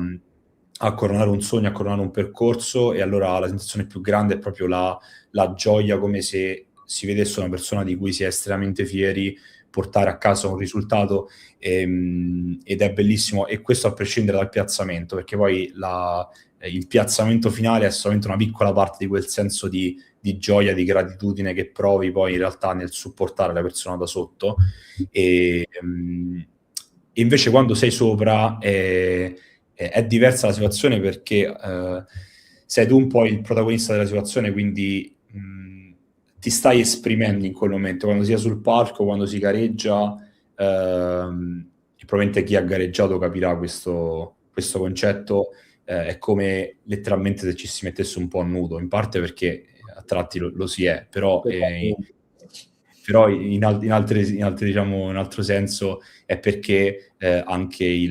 coronare un sogno, a coronare un percorso, e allora la sensazione più grande è proprio la gioia, come se si vedesse una persona di cui si è estremamente fieri portare a casa un risultato, ed è bellissimo, e questo a prescindere dal piazzamento, perché poi il piazzamento finale è solamente una piccola parte di quel senso di gioia, di gratitudine che provi poi in realtà nel supportare la persona da sotto. E invece quando sei sopra è diversa la situazione, perché sei tu un po' il protagonista della situazione, quindi ti stai esprimendo in quel momento, quando si è sul palco, quando si gareggia, e probabilmente chi ha gareggiato capirà questo concetto, è come letteralmente se ci si mettesse un po' a nudo, in parte perché a tratti lo si è, però in altro senso è perché anche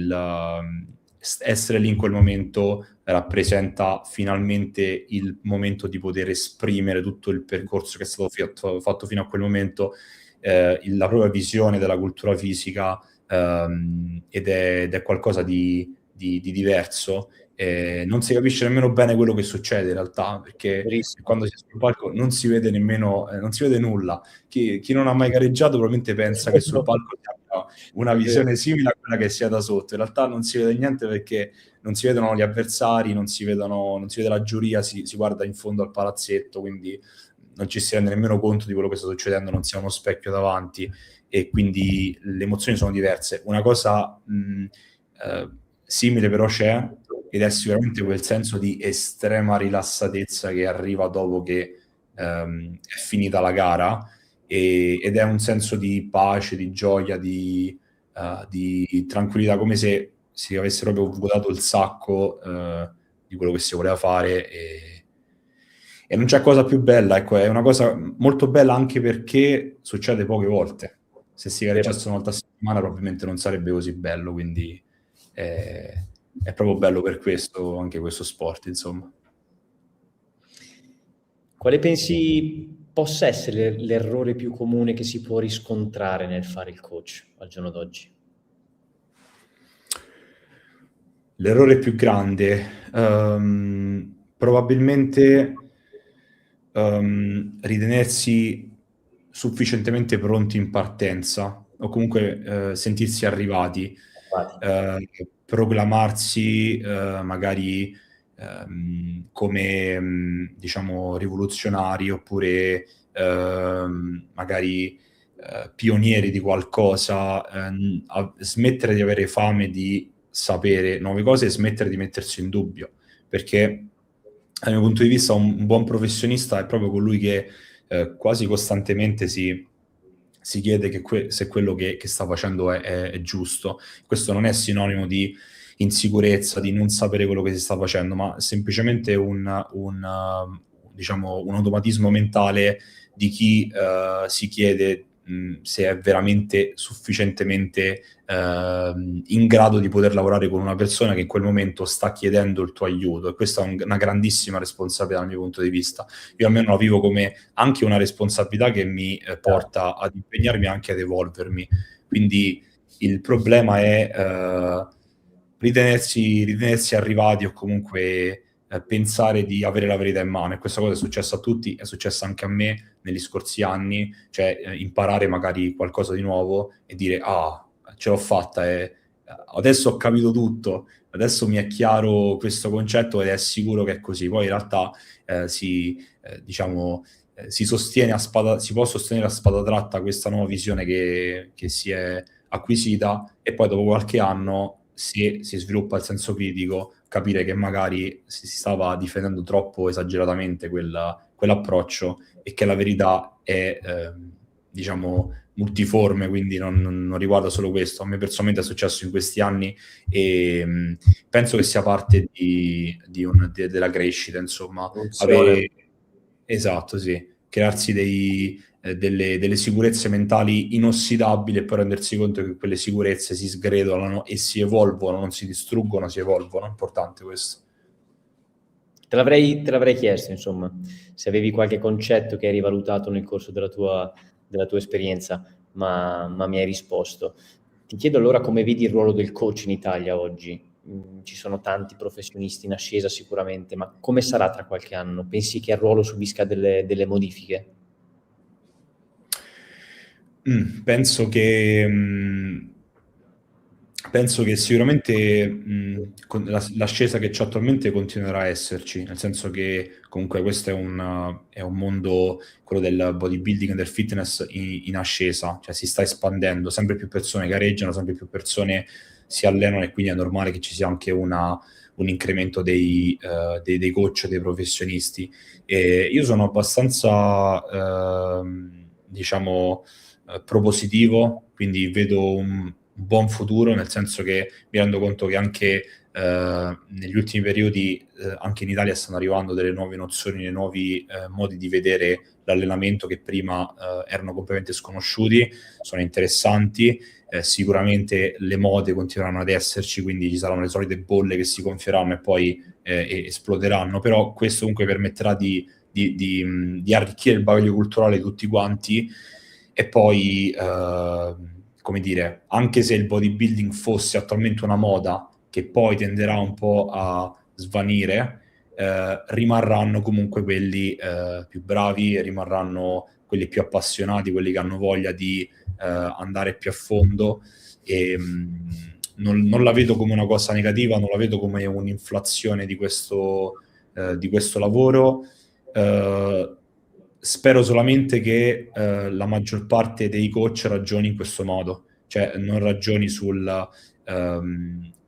essere lì in quel momento rappresenta finalmente il momento di poter esprimere tutto il percorso che è stato fatto fino a quel momento, la propria visione della cultura fisica, ed è qualcosa di diverso. Non si capisce nemmeno bene quello che succede in realtà, perché Verissimo. quando si è sul palco non si vede nemmeno, non si vede nulla. Chi non ha mai gareggiato probabilmente pensa che sul palco si abbia una È vero. visione simile a quella che si ha da sotto. In realtà non si vede niente, perché non si vedono gli avversari, non si vede la giuria, si guarda in fondo al palazzetto, quindi non ci si rende nemmeno conto di quello che sta succedendo, non si ha uno specchio davanti, e quindi le emozioni sono diverse. Una cosa simile però c'è, ed è sicuramente quel senso di estrema rilassatezza che arriva dopo che è finita la gara, ed è un senso di pace, di gioia, di tranquillità, come se si avesse proprio vuotato il sacco di quello che si voleva fare, e non c'è cosa più bella, ecco, è una cosa molto bella anche perché succede poche volte. Se si Vero. gareggiasse una volta a settimana probabilmente non sarebbe così bello, quindi è proprio bello per questo, anche questo sport, insomma. Quale pensi possa essere l'errore più comune che si può riscontrare nel fare il coach al giorno d'oggi? L'errore più grande, probabilmente ritenersi sufficientemente pronti in partenza, o comunque sentirsi arrivati, proclamarsi magari come diciamo rivoluzionari, oppure magari pionieri di qualcosa, smettere di avere fame di sapere nuove cose e smettere di mettersi in dubbio, perché dal mio punto di vista un buon professionista è proprio colui che quasi costantemente si chiede se quello che sta facendo è giusto. Questo non è sinonimo di insicurezza, di non sapere quello che si sta facendo, ma semplicemente diciamo, un automatismo mentale di chi si chiede se è veramente sufficientemente in grado di poter lavorare con una persona che in quel momento sta chiedendo il tuo aiuto, e questa è una grandissima responsabilità dal mio punto di vista. Io almeno la vivo come anche una responsabilità che mi porta ad impegnarmi, anche ad evolvermi, Quindi il problema è ritenersi arrivati o comunque pensare di avere la verità in mano, e questa cosa è successa a tutti, è successa anche a me negli scorsi anni, cioè imparare magari qualcosa di nuovo e dire ce l'ho fatta e adesso ho capito tutto, adesso mi è chiaro questo concetto ed è sicuro che è così. Poi in realtà diciamo, si può sostenere a spada tratta questa nuova visione che si è acquisita, e poi dopo qualche anno, se si sviluppa il senso critico, capire che magari si stava difendendo troppo esageratamente quell'approccio, e che la verità è diciamo multiforme, quindi non riguarda solo questo. A me personalmente è successo in questi anni, e penso che sia parte della crescita, insomma, Funzione. esatto, sì, crearsi delle sicurezze mentali inossidabili, e poi rendersi conto che quelle sicurezze si sgretolano e si evolvono, non si distruggono, si evolvono. È importante questo. Te l'avrei chiesto, insomma, se avevi qualche concetto che hai rivalutato nel corso della tua esperienza, ma mi hai risposto. Ti chiedo allora come vedi il ruolo del coach in Italia oggi. Ci sono tanti professionisti in ascesa sicuramente, ma come sarà tra qualche anno? Pensi che il ruolo subisca delle modifiche? Penso che sicuramente l'ascesa che c'è attualmente continuerà a esserci, nel senso che comunque questo è un mondo, quello del bodybuilding e del fitness, in ascesa, cioè si sta espandendo, sempre più persone gareggiano, sempre più persone si allenano, e quindi è normale che ci sia anche un incremento dei coach, dei professionisti. E io sono abbastanza, diciamo, propositivo, quindi vedo un buon futuro, nel senso che mi rendo conto che anche negli ultimi periodi anche in Italia stanno arrivando delle nuove nozioni, dei nuovi modi di vedere l'allenamento, che prima erano completamente sconosciuti, sono interessanti. Sicuramente le mode continueranno ad esserci, quindi ci saranno le solite bolle che si gonfieranno e poi esploderanno, però questo comunque permetterà di arricchire il bagaglio culturale di tutti quanti. E poi, come dire, anche se il bodybuilding fosse attualmente una moda che poi tenderà un po' a svanire, rimarranno comunque quelli più bravi, rimarranno quelli più appassionati, quelli che hanno voglia di andare più a fondo, e non la vedo come una cosa negativa, non la vedo come un'inflazione di questo lavoro. Spero solamente che la maggior parte dei coach ragioni in questo modo, cioè non ragioni sul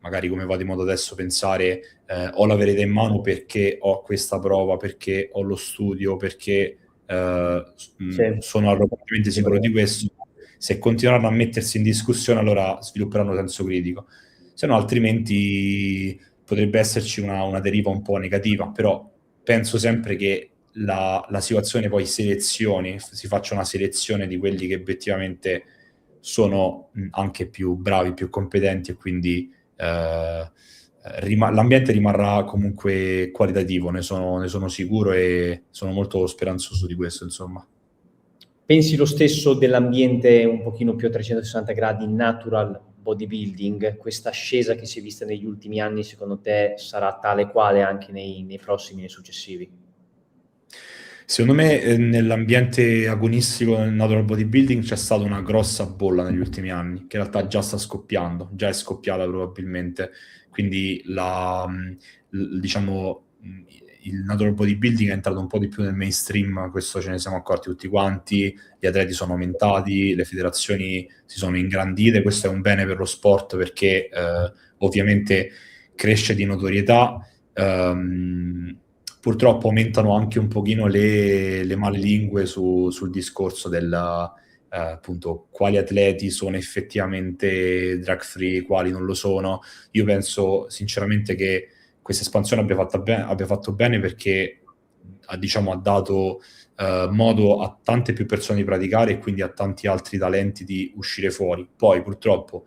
magari, come va di moda adesso, pensare ho la verità in mano perché ho questa prova, perché ho lo studio, perché Sì. sono arrogantemente sicuro di questo. Se continueranno a mettersi in discussione, allora svilupperanno senso critico, se no altrimenti potrebbe esserci una deriva un po' negativa. Però penso sempre che la situazione poi si faccia una selezione di quelli che effettivamente sono anche più bravi, più competenti, e quindi l'ambiente rimarrà comunque qualitativo, ne sono sicuro, e sono molto speranzoso di questo, insomma. Pensi lo stesso dell'ambiente un pochino più a 360 gradi natural bodybuilding? Questa ascesa che si è vista negli ultimi anni, secondo te, sarà tale quale anche nei prossimi, nei successivi? Secondo me nell'ambiente agonistico del natural bodybuilding c'è stata una grossa bolla negli ultimi anni, che in realtà già sta scoppiando, già è scoppiata probabilmente. Quindi diciamo, il natural bodybuilding è entrato un po' di più nel mainstream, questo ce ne siamo accorti tutti quanti, gli atleti sono aumentati, le federazioni si sono ingrandite, questo è un bene per lo sport, perché ovviamente cresce di notorietà. Purtroppo aumentano anche un pochino le malelingue sul discorso appunto, quali atleti sono effettivamente drug free, quali non lo sono. Io penso sinceramente che questa espansione abbia fatto bene, perché diciamo, ha dato modo a tante più persone di praticare, e quindi a tanti altri talenti di uscire fuori. Poi purtroppo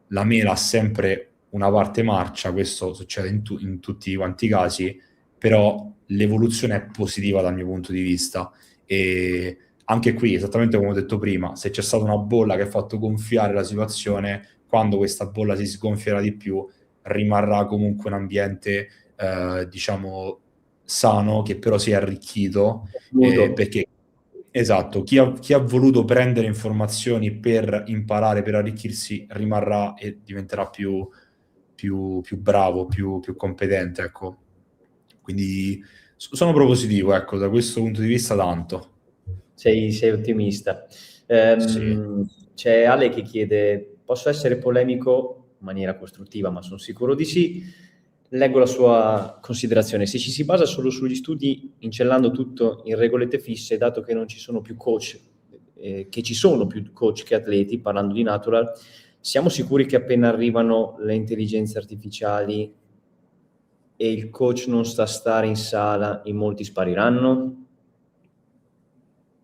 la mela ha sempre una parte marcia, questo succede in tutti quanti i casi, però l'evoluzione è positiva dal mio punto di vista, e anche qui, esattamente come ho detto prima, se c'è stata una bolla che ha fatto gonfiare la situazione, quando questa bolla si sgonfierà di più, rimarrà comunque un ambiente, diciamo, sano, che però si è arricchito, Nudo. perché, esatto, chi ha voluto prendere informazioni per imparare, per arricchirsi, rimarrà e diventerà più bravo, più competente, ecco. Quindi sono propositivo, ecco, da questo punto di vista tanto. Sei ottimista. Sì. C'è Ale che chiede: posso essere polemico in maniera costruttiva, ma sono sicuro di sì. Leggo la sua considerazione. Se ci si basa solo sugli studi, incellando tutto in regolette fisse, dato che non ci sono più coach, che ci sono più coach che atleti, parlando di natural, siamo sicuri che appena arrivano le intelligenze artificiali e il coach non sta a stare in sala, in molti spariranno?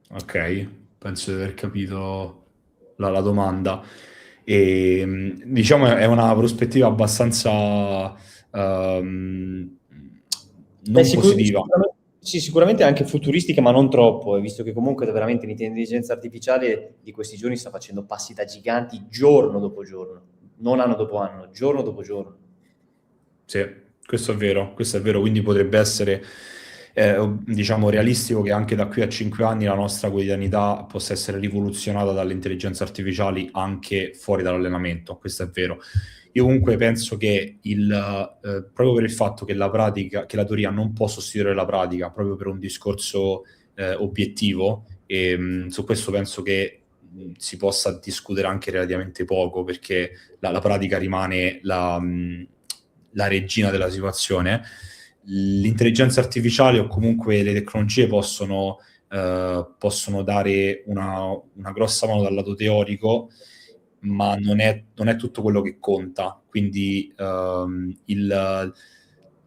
Ok, penso di aver capito la domanda. E, diciamo è una prospettiva abbastanza non positiva. Sì, sicuramente anche futuristica, ma non troppo, visto che comunque veramente l'intelligenza artificiale di questi giorni sta facendo passi da giganti giorno dopo giorno, non anno dopo anno, giorno dopo giorno. Sì, questo è vero, quindi potrebbe essere, diciamo, realistico che anche da qui a 5 anni la nostra quotidianità possa essere rivoluzionata dalle intelligenze artificiali anche fuori dall'allenamento, questo è vero. Io comunque penso che proprio per il fatto che che la teoria non può sostituire la pratica, proprio per un discorso obiettivo, e su questo penso che si possa discutere anche relativamente poco, perché la pratica rimane la regina della situazione. L'intelligenza artificiale o comunque le tecnologie possono dare una grossa mano dal lato teorico, ma non è tutto quello che conta. Quindi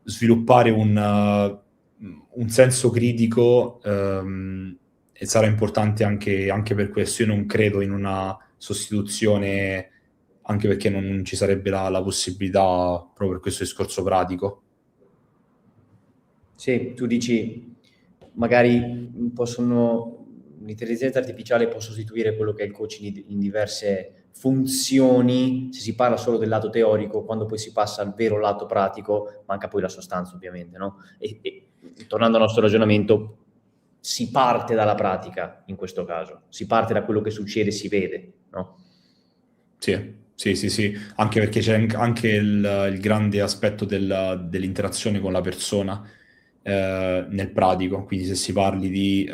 sviluppare un senso critico e sarà importante anche per questo. Io non credo in una sostituzione, anche perché non ci sarebbe la possibilità proprio per questo discorso pratico. Sì, tu dici, magari l'intelligenza artificiale può sostituire quello che è il coaching in diverse funzioni, se si parla solo del lato teorico, quando poi si passa al vero lato pratico, manca poi la sostanza ovviamente, no? E tornando al nostro ragionamento, si parte dalla pratica in questo caso, si parte da quello che succede, si vede, no? Sì, anche perché c'è anche il grande aspetto dell'interazione con la persona nel pratico, quindi se si parli di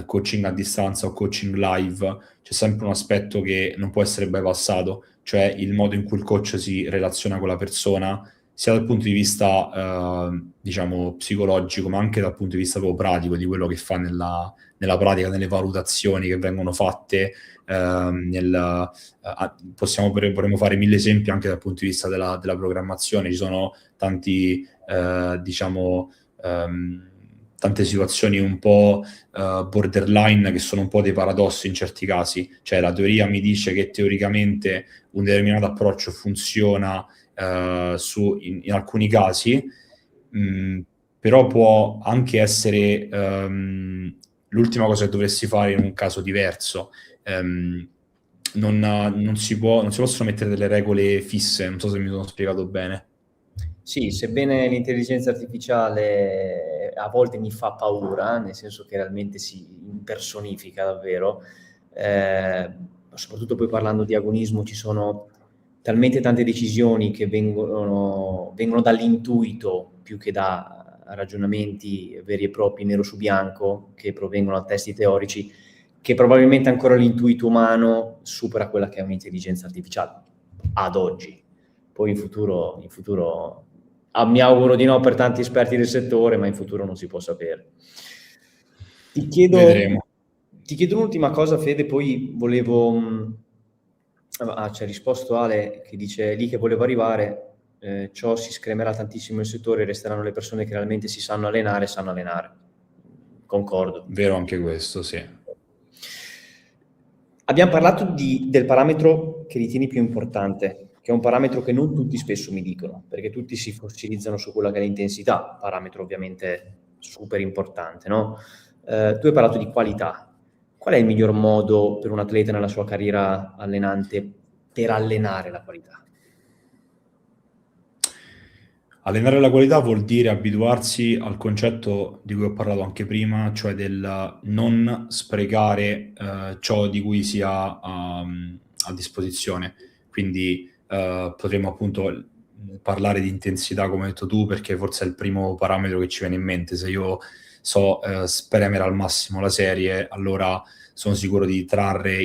coaching a distanza o coaching live, c'è sempre un aspetto che non può essere bypassato, cioè il modo in cui il coach si relaziona con la persona, sia dal punto di vista diciamo psicologico, ma anche dal punto di vista proprio pratico, di quello che fa nella pratica, nelle valutazioni che vengono fatte. Potremmo fare 1000 esempi anche dal punto di vista della programmazione. Ci sono diciamo, tante situazioni un po' borderline, che sono un po' dei paradossi in certi casi. Cioè la teoria mi dice che teoricamente un determinato approccio funziona in alcuni casi, però può anche essere l'ultima cosa che dovresti fare in un caso diverso. Non si possono mettere delle regole fisse, non so se mi sono spiegato bene. Sì, sebbene l'intelligenza artificiale a volte mi fa paura, nel senso che realmente si impersonifica davvero, soprattutto poi parlando di agonismo, ci sono talmente tante decisioni che vengono dall'intuito più che da ragionamenti veri e propri nero su bianco, che provengono da testi teorici, che probabilmente ancora l'intuito umano supera quella che è un'intelligenza artificiale ad oggi. Poi in futuro mi auguro di no per tanti esperti del settore, ma in futuro non si può sapere. Ti Vedremo. chiedo un'ultima cosa, Fede, poi volevo... c'è risposto Ale che dice lì che volevo arrivare, ciò si scremerà tantissimo il settore, resteranno le persone che realmente si sanno allenare. Concordo. Vero anche questo, sì. Abbiamo parlato del parametro che ritieni più importante, che è un parametro che non tutti spesso mi dicono, perché tutti si fossilizzano su quella che è l'intensità, parametro ovviamente super importante, no? Tu hai parlato di qualità. qual è il miglior modo per un atleta nella sua carriera allenante per allenare la qualità? Allenare la qualità vuol dire abituarsi al concetto di cui ho parlato anche prima, cioè del non sprecare ciò di cui si ha a disposizione. Quindi potremmo appunto parlare di intensità, come hai detto tu, perché forse è il primo parametro che ci viene in mente. Se io so spremere al massimo la serie, allora sono sicuro di trarre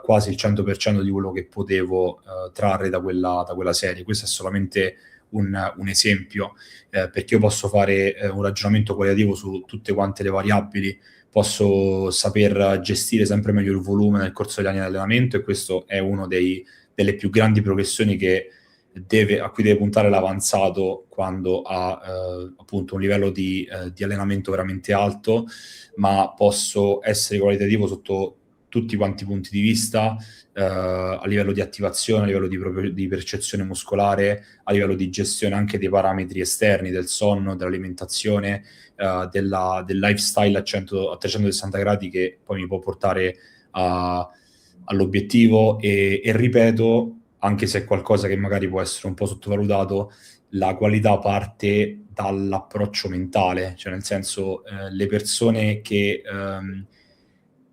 quasi il 100% di quello che potevo trarre da quella serie. Questo è solamente un esempio, perché io posso fare un ragionamento qualitativo su tutte quante le variabili, posso saper gestire sempre meglio il volume nel corso degli anni di allenamento, e questo è uno delle più grandi progressioni a cui deve puntare l'avanzato quando ha appunto un livello di allenamento veramente alto, ma posso essere qualitativo sotto tutti quanti i punti di vista, a livello di attivazione, a livello di percezione muscolare, a livello di gestione anche dei parametri esterni, del sonno, dell'alimentazione, del lifestyle a 360 gradi, che poi mi può portare all'obiettivo. E ripeto, anche se è qualcosa che magari può essere un po' sottovalutato, la qualità parte dall'approccio mentale, cioè nel senso le persone che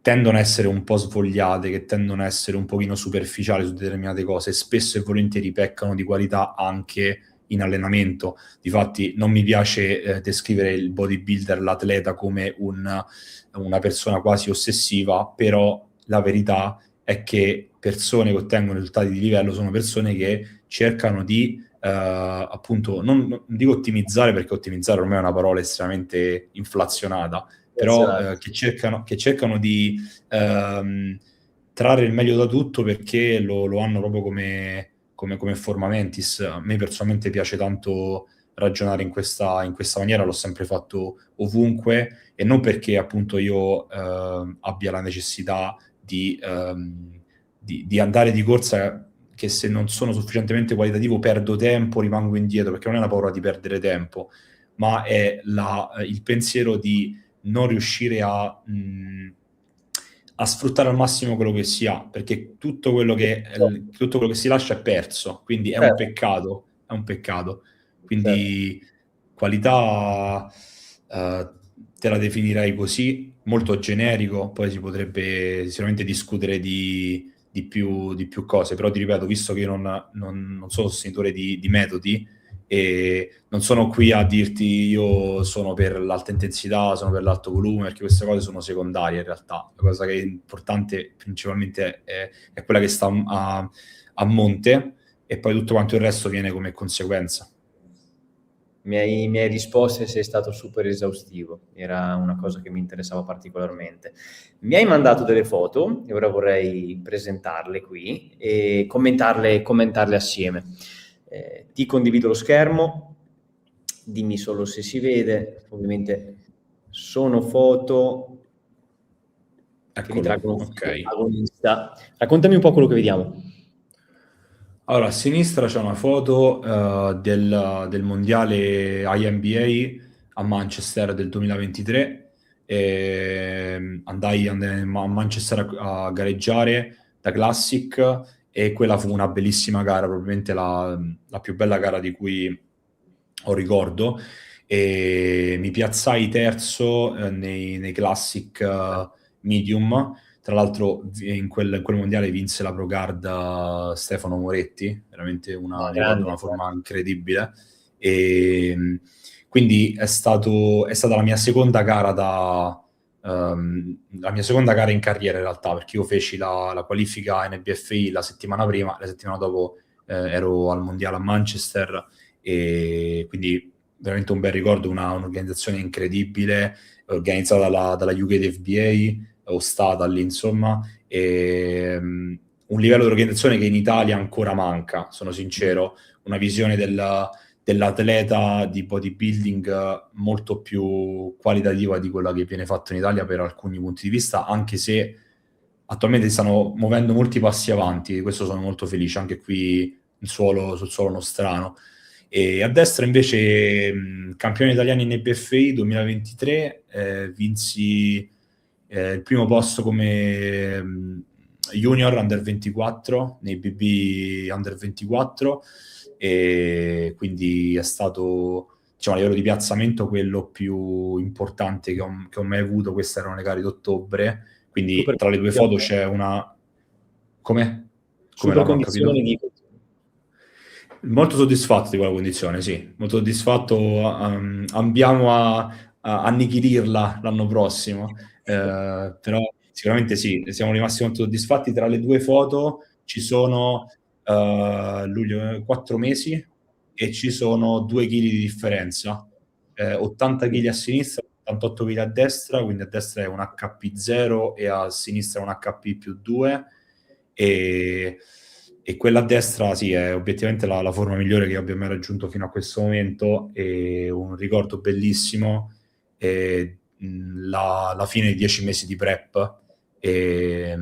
tendono a essere un po' svogliate, che tendono a essere un pochino superficiali su determinate cose, spesso e volentieri peccano di qualità anche in allenamento. Difatti non mi piace descrivere il bodybuilder, l'atleta, come una persona quasi ossessiva, però la verità è che persone che ottengono risultati di livello sono persone che cercano di appunto, non dico ottimizzare, perché ottimizzare ormai è una parola estremamente inflazionata, però che cercano di trarre il meglio da tutto, perché lo hanno proprio come forma mentis. A me personalmente piace tanto ragionare in questa maniera, l'ho sempre fatto ovunque, e non perché appunto io abbia la necessità di andare di corsa, che se non sono sufficientemente qualitativo perdo tempo, rimango indietro, perché non è la paura di perdere tempo, ma è il pensiero di non riuscire a sfruttare al massimo quello che si ha, perché tutto quello che si lascia è perso, quindi è un Certo, peccato, è un peccato. certo. Quindi qualità te la definirei così, molto generico. Poi si potrebbe sicuramente discutere di più cose, però ti ripeto, visto che io non sono sostenitore di metodi, e non sono qui a dirti io sono per l'alta intensità, sono per l'alto volume, perché queste cose sono secondarie in realtà. La cosa che è importante principalmente è quella che sta a monte, e poi tutto quanto il resto viene come conseguenza. Mi hai risposto e sei stato super esaustivo, era una cosa che mi interessava particolarmente. Mi hai mandato delle foto e ora vorrei presentarle qui e commentarle assieme. Ti condivido lo schermo, dimmi solo se si vede, ovviamente sono foto che mi Eccolo, traggono un filo ok. agonista. Raccontami un po' quello che vediamo. Allora, a sinistra c'è una foto del mondiale INBA a Manchester del 2023. Andai a Manchester a gareggiare da Classic, e quella fu una bellissima gara, probabilmente la più bella gara di cui ho ricordo. E mi piazzai terzo nei Classic medium. Tra l'altro in quel mondiale vinse la Procard Stefano Moretti, veramente mi ricordo, Grande. una forma incredibile. E quindi è stata la mia seconda gara in carriera in realtà, perché io feci la qualifica NBFI la settimana prima, la settimana dopo ero al mondiale a Manchester, e quindi veramente un bel ricordo, un'organizzazione incredibile, organizzata dalla UKFBA, o stata lì insomma, e un livello di organizzazione che in Italia ancora manca, sono sincero, una visione dell'atleta di bodybuilding molto più qualitativa di quella che viene fatta in Italia per alcuni punti di vista, anche se attualmente stanno muovendo molti passi avanti, di questo sono molto felice, anche qui sul suolo nostrano. E a destra invece campione italiano in EBFI 2023, vinsi il primo posto come junior under 24 nei BB under 24, e quindi è stato, diciamo, a livello di piazzamento quello più importante che ho mai avuto. Queste erano le gare d'ottobre, quindi Super tra le due foto c'è una... Come? Come super no, non ho capito. condizione, dico. Molto soddisfatto di quella condizione, sì, molto soddisfatto. Andiamo a annichilirla l'anno prossimo, però sicuramente sì, siamo rimasti molto soddisfatti. Tra le due foto ci sono luglio, 4 mesi, e ci sono 2 kg di differenza, 80 kg a sinistra, 88 kg a destra, quindi a destra è un HP0 e a sinistra è un HP più 2, e quella a destra sì, è obiettivamente la forma migliore che abbia mai raggiunto fino a questo momento, e un ricordo bellissimo, la fine di 10 mesi di prep, e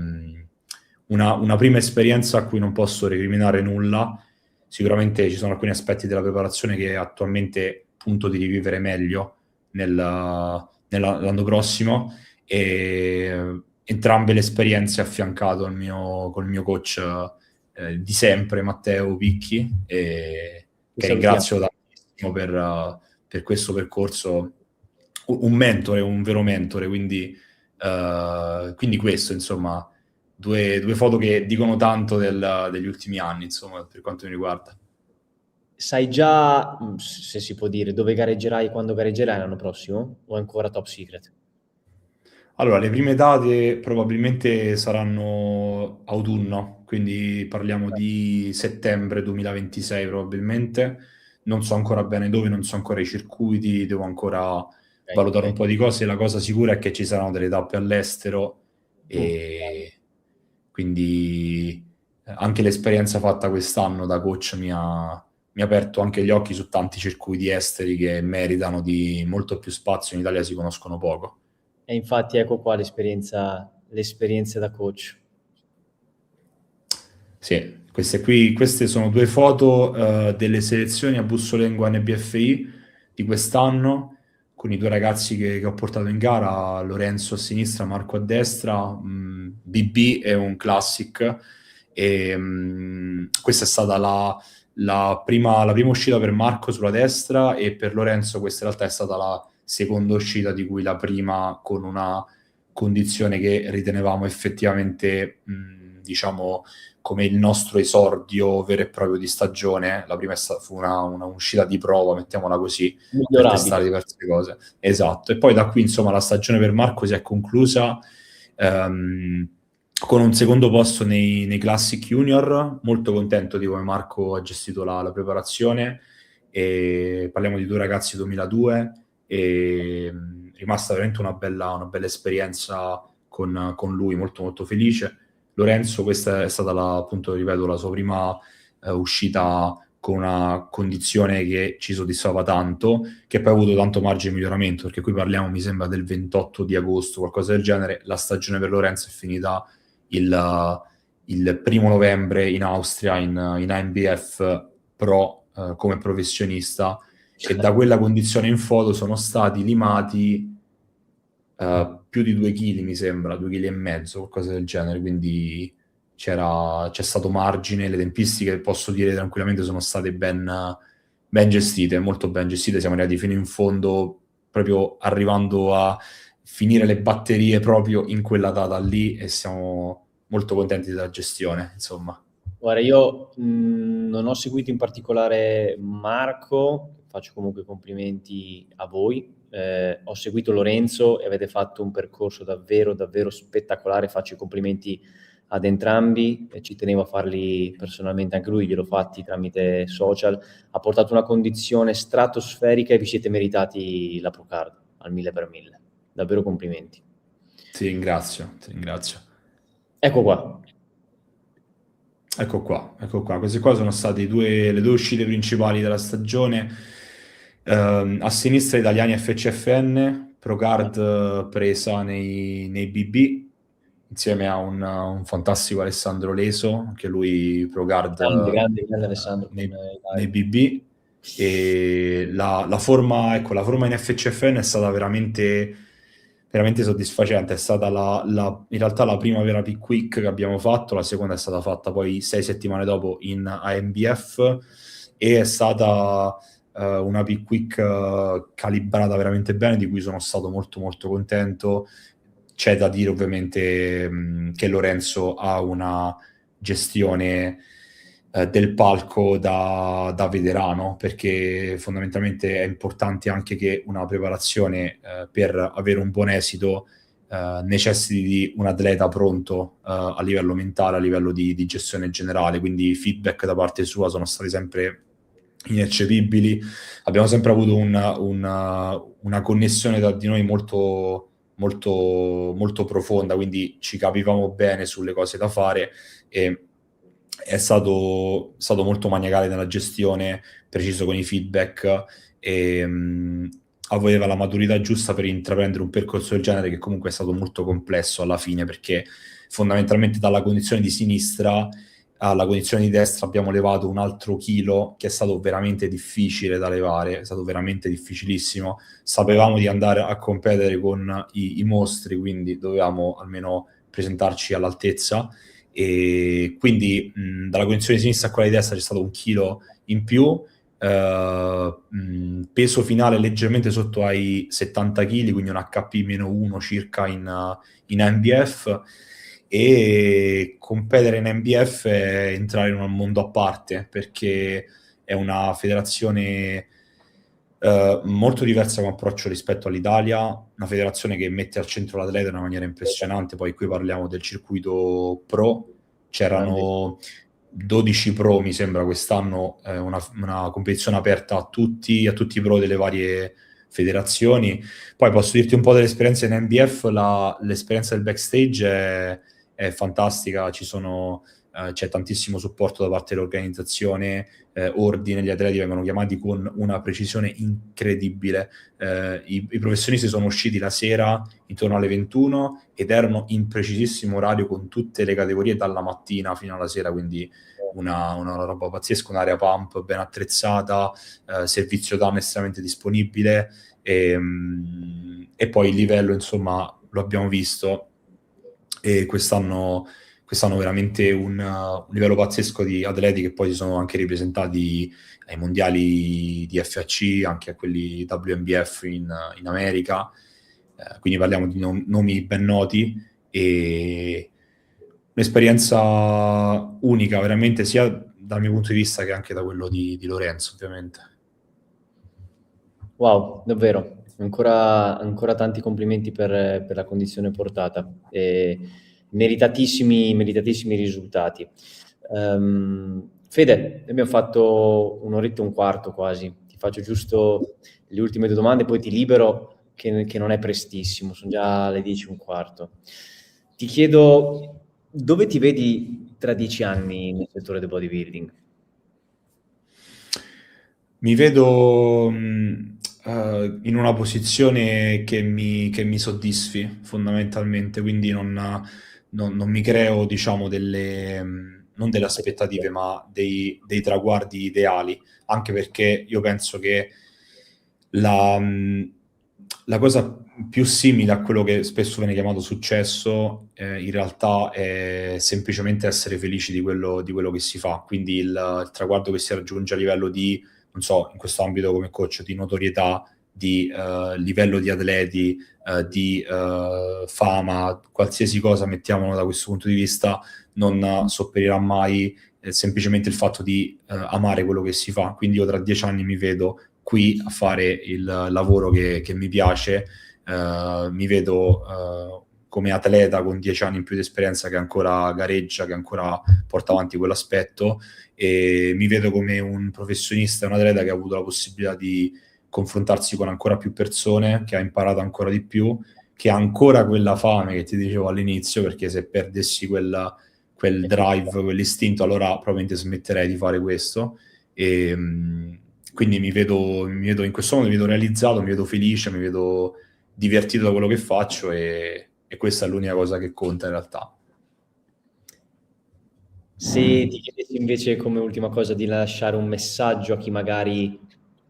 una prima esperienza a cui non posso recriminare nulla. Sicuramente ci sono alcuni aspetti della preparazione che attualmente punto di rivivere meglio l'anno prossimo, e entrambe le esperienze affiancato col mio coach di sempre, Matteo Picchi, che ringrazio tantissimo per questo percorso, un mentore, un vero mentore, quindi questo, insomma, due foto che dicono tanto degli ultimi anni, insomma, per quanto mi riguarda. Sai già, se si può dire, dove gareggerai e quando gareggerai l'anno prossimo? O è ancora top secret? Allora, le prime date probabilmente saranno autunno, quindi parliamo di settembre 2026 probabilmente. Non so ancora bene dove, non so ancora i circuiti, devo ancora valutare un po' di cose. La cosa sicura è che ci saranno delle tappe all'estero, e quindi anche l'esperienza fatta quest'anno da coach mi ha aperto anche gli occhi su tanti circuiti esteri che meritano di molto più spazio, in Italia si conoscono poco. E infatti ecco qua l'esperienza da coach. Sì, queste sono due foto delle selezioni a Bussolengua NBFI di quest'anno, con i due ragazzi che ho portato in gara, Lorenzo a sinistra, Marco a destra, BB è un classic, e questa è stata la prima uscita per Marco sulla destra, e per Lorenzo questa in realtà è stata la seconda uscita, di cui la prima con una condizione che ritenevamo effettivamente, diciamo, come il nostro esordio vero e proprio di stagione. La prima fu una uscita di prova, mettiamola così, per testare diverse cose. Esatto. E poi da qui, insomma, la stagione per Marco si è conclusa con un secondo posto nei Classic Junior. Molto contento di come Marco ha gestito la preparazione, e parliamo di due ragazzi 2002, e rimasta veramente una bella esperienza con lui, molto molto felice. Lorenzo, questa è stata appunto, ripeto, la sua prima uscita con una condizione che ci soddisfava tanto, che poi ha avuto tanto margine di miglioramento, perché qui parliamo, mi sembra, del 28 di agosto, qualcosa del genere. La stagione per Lorenzo è finita il 1° novembre in Austria, in AMBF Pro, come professionista, e da quella condizione in foto sono stati limati più di 2 kg, mi sembra, 2,5 kg, qualcosa del genere, quindi c'è stato margine. Le tempistiche, posso dire tranquillamente, sono state ben gestite, molto ben gestite. Siamo arrivati fino in fondo, proprio arrivando a finire le batterie proprio in quella data lì, e siamo molto contenti della gestione, insomma. Guarda, io non ho seguito in particolare Marco, faccio comunque complimenti a voi. Ho seguito Lorenzo e avete fatto un percorso davvero, davvero spettacolare. Faccio i complimenti ad entrambi, e ci tenevo a farli personalmente anche lui, gliel'ho fatti tramite social. Ha portato una condizione stratosferica e vi siete meritati la Procard al 1000/1000. Davvero complimenti. Ti ringrazio. Ecco qua. Ecco qua. Queste qua sono state le due uscite principali della stagione. A sinistra Italiani FCFN, Procard presa nei BB, insieme a un fantastico Alessandro Leso, anche lui Procard grande Alessandro nei BB. E la forma in FCFN è stata veramente veramente soddisfacente. È stata in realtà la prima vera pick quick che abbiamo fatto, la seconda è stata fatta poi 6 settimane dopo in AMBF, e è stata una pick quick calibrata veramente bene, di cui sono stato molto molto contento. C'è da dire ovviamente che Lorenzo ha una gestione del palco da veterano, perché fondamentalmente è importante anche che una preparazione per avere un buon esito necessiti di un atleta pronto a livello mentale, a livello di gestione generale, quindi i feedback da parte sua sono stati sempre ineccepibili. Abbiamo sempre avuto una connessione tra di noi molto, molto, molto profonda, quindi ci capivamo bene sulle cose da fare, e è stato molto maniacale nella gestione, preciso con i feedback, e aveva la maturità giusta per intraprendere un percorso del genere, che comunque è stato molto complesso alla fine, perché fondamentalmente dalla condizione di sinistra alla condizione di destra abbiamo levato un altro chilo, che è stato veramente difficile da levare, è stato veramente difficilissimo. Sapevamo di andare a competere con i mostri, quindi dovevamo almeno presentarci all'altezza, e quindi dalla condizione di sinistra a quella di destra c'è stato un chilo in più, peso finale leggermente sotto ai 70 kg, quindi un HP-1 circa in NBF, e competere in NBF è entrare in un mondo a parte, perché è una federazione molto diversa come approccio rispetto all'Italia, una federazione che mette al centro l'atleta in una maniera impressionante. Poi qui parliamo del circuito pro, c'erano 12 pro mi sembra quest'anno, una competizione aperta a tutti i pro delle varie federazioni. Poi posso dirti un po' dell'esperienza in NBF. L'esperienza del backstage è fantastica, c'è tantissimo supporto da parte dell'organizzazione, ordine, gli atleti vengono chiamati con una precisione incredibile. I professionisti sono usciti la sera intorno alle 21 ed erano in precisissimo orario con tutte le categorie dalla mattina fino alla sera, quindi una roba pazzesca, un'area pump ben attrezzata, servizio down estremamente disponibile, e poi il livello, insomma, lo abbiamo visto, e quest'anno veramente un livello pazzesco di atleti, che poi si sono anche ripresentati ai mondiali di FAC, anche a quelli WNBF in America, quindi parliamo di nomi ben noti, e un'esperienza unica veramente, sia dal mio punto di vista che anche da quello di Lorenzo, ovviamente. Wow, davvero, ancora tanti complimenti per la condizione portata. Meritatissimi risultati. Fede, noi abbiamo fatto un'oretta e un quarto quasi. Ti faccio giusto le ultime due domande, poi ti libero, che non è prestissimo, sono già le 10 e un quarto. Ti chiedo, dove ti vedi tra 10 anni nel settore del bodybuilding? Mi vedo in una posizione che mi soddisfi fondamentalmente, quindi non mi creo, diciamo, non delle aspettative, ma dei traguardi ideali, anche perché io penso che la cosa più simile a quello che spesso viene chiamato successo, in realtà è semplicemente essere felici di quello che si fa, quindi il traguardo che si raggiunge a livello di, non so, in questo ambito come coach, di notorietà, di livello di atleti, di fama, qualsiasi cosa mettiamolo da questo punto di vista, non sopperirà mai semplicemente il fatto di amare quello che si fa. Quindi io tra 10 anni mi vedo qui a fare il lavoro che mi piace, mi vedo come atleta con 10 anni in più di esperienza, che ancora gareggia, che ancora porta avanti quell'aspetto, e mi vedo come un professionista, un atleta che ha avuto la possibilità di confrontarsi con ancora più persone, che ha imparato ancora di più, che ha ancora quella fame che ti dicevo all'inizio, perché se perdessi quel drive, quell'istinto, allora probabilmente smetterei di fare questo. E quindi mi vedo in questo modo, mi vedo realizzato, mi vedo felice, mi vedo divertito da quello che faccio, e questa è l'unica cosa che conta in realtà. Se ti chiedessi invece come ultima cosa di lasciare un messaggio a chi magari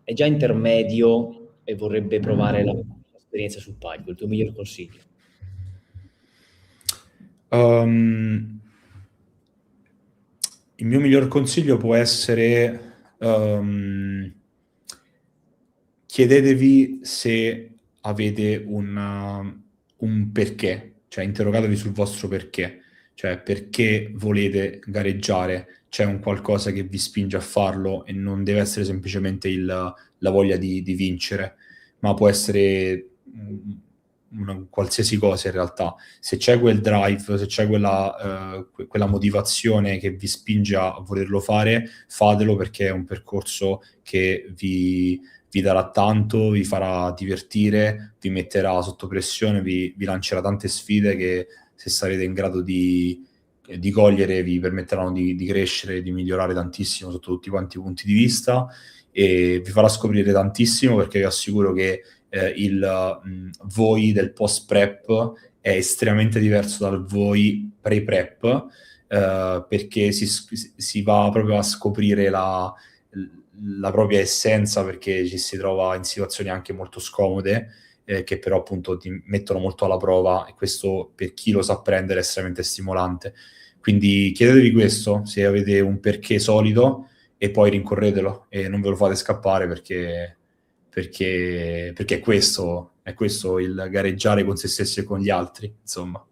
è già intermedio e vorrebbe provare la esperienza sul palco, il tuo miglior consiglio. Il mio miglior consiglio può essere chiedetevi se avete un perché, cioè interrogatevi sul vostro perché, cioè perché volete gareggiare, c'è un qualcosa che vi spinge a farlo e non deve essere semplicemente la voglia di vincere, ma può essere una qualsiasi cosa in realtà. Se c'è quel drive, se c'è quella motivazione che vi spinge a volerlo fare, fatelo, perché è un percorso che vi darà tanto, vi farà divertire, vi metterà sotto pressione, vi lancerà tante sfide che, se sarete in grado di cogliere, vi permetteranno di crescere, di migliorare tantissimo sotto tutti quanti i punti di vista, e vi farà scoprire tantissimo, perché vi assicuro che il voi del post-prep è estremamente diverso dal voi pre-prep, perché si va proprio a scoprire la propria essenza, perché ci si trova in situazioni anche molto scomode, che però appunto ti mettono molto alla prova, e questo, per chi lo sa prendere, è estremamente stimolante. Quindi chiedetevi questo, se avete un perché solido, e poi rincorretelo e non ve lo fate scappare, perché è questo il gareggiare con se stessi e con gli altri, insomma.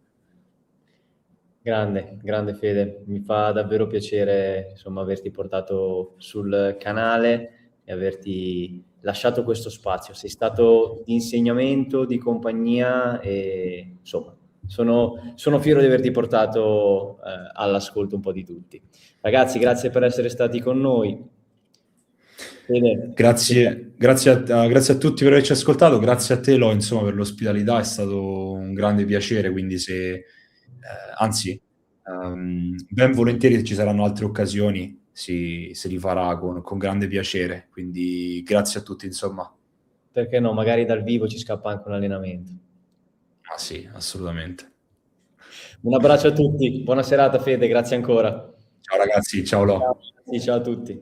Grande, grande Fede, mi fa davvero piacere, insomma, averti portato sul canale e averti lasciato questo spazio. Sei stato di insegnamento, di compagnia, e insomma, sono fiero di averti portato all'ascolto un po' di tutti. Ragazzi, grazie per essere stati con noi. Fede, Grazie a tutti per averci ascoltato, grazie a te, Lo, insomma, per l'ospitalità, è stato un grande piacere, quindi anzi, ben volentieri, se ci saranno altre occasioni, si rifarà con grande piacere, quindi grazie a tutti, insomma. perché no, magari dal vivo ci scappa anche un allenamento. Ah sì, assolutamente. Un abbraccio a tutti, buona serata Fede, grazie ancora. Ciao ragazzi, ciao Ciao, Lo. sì, ciao a tutti.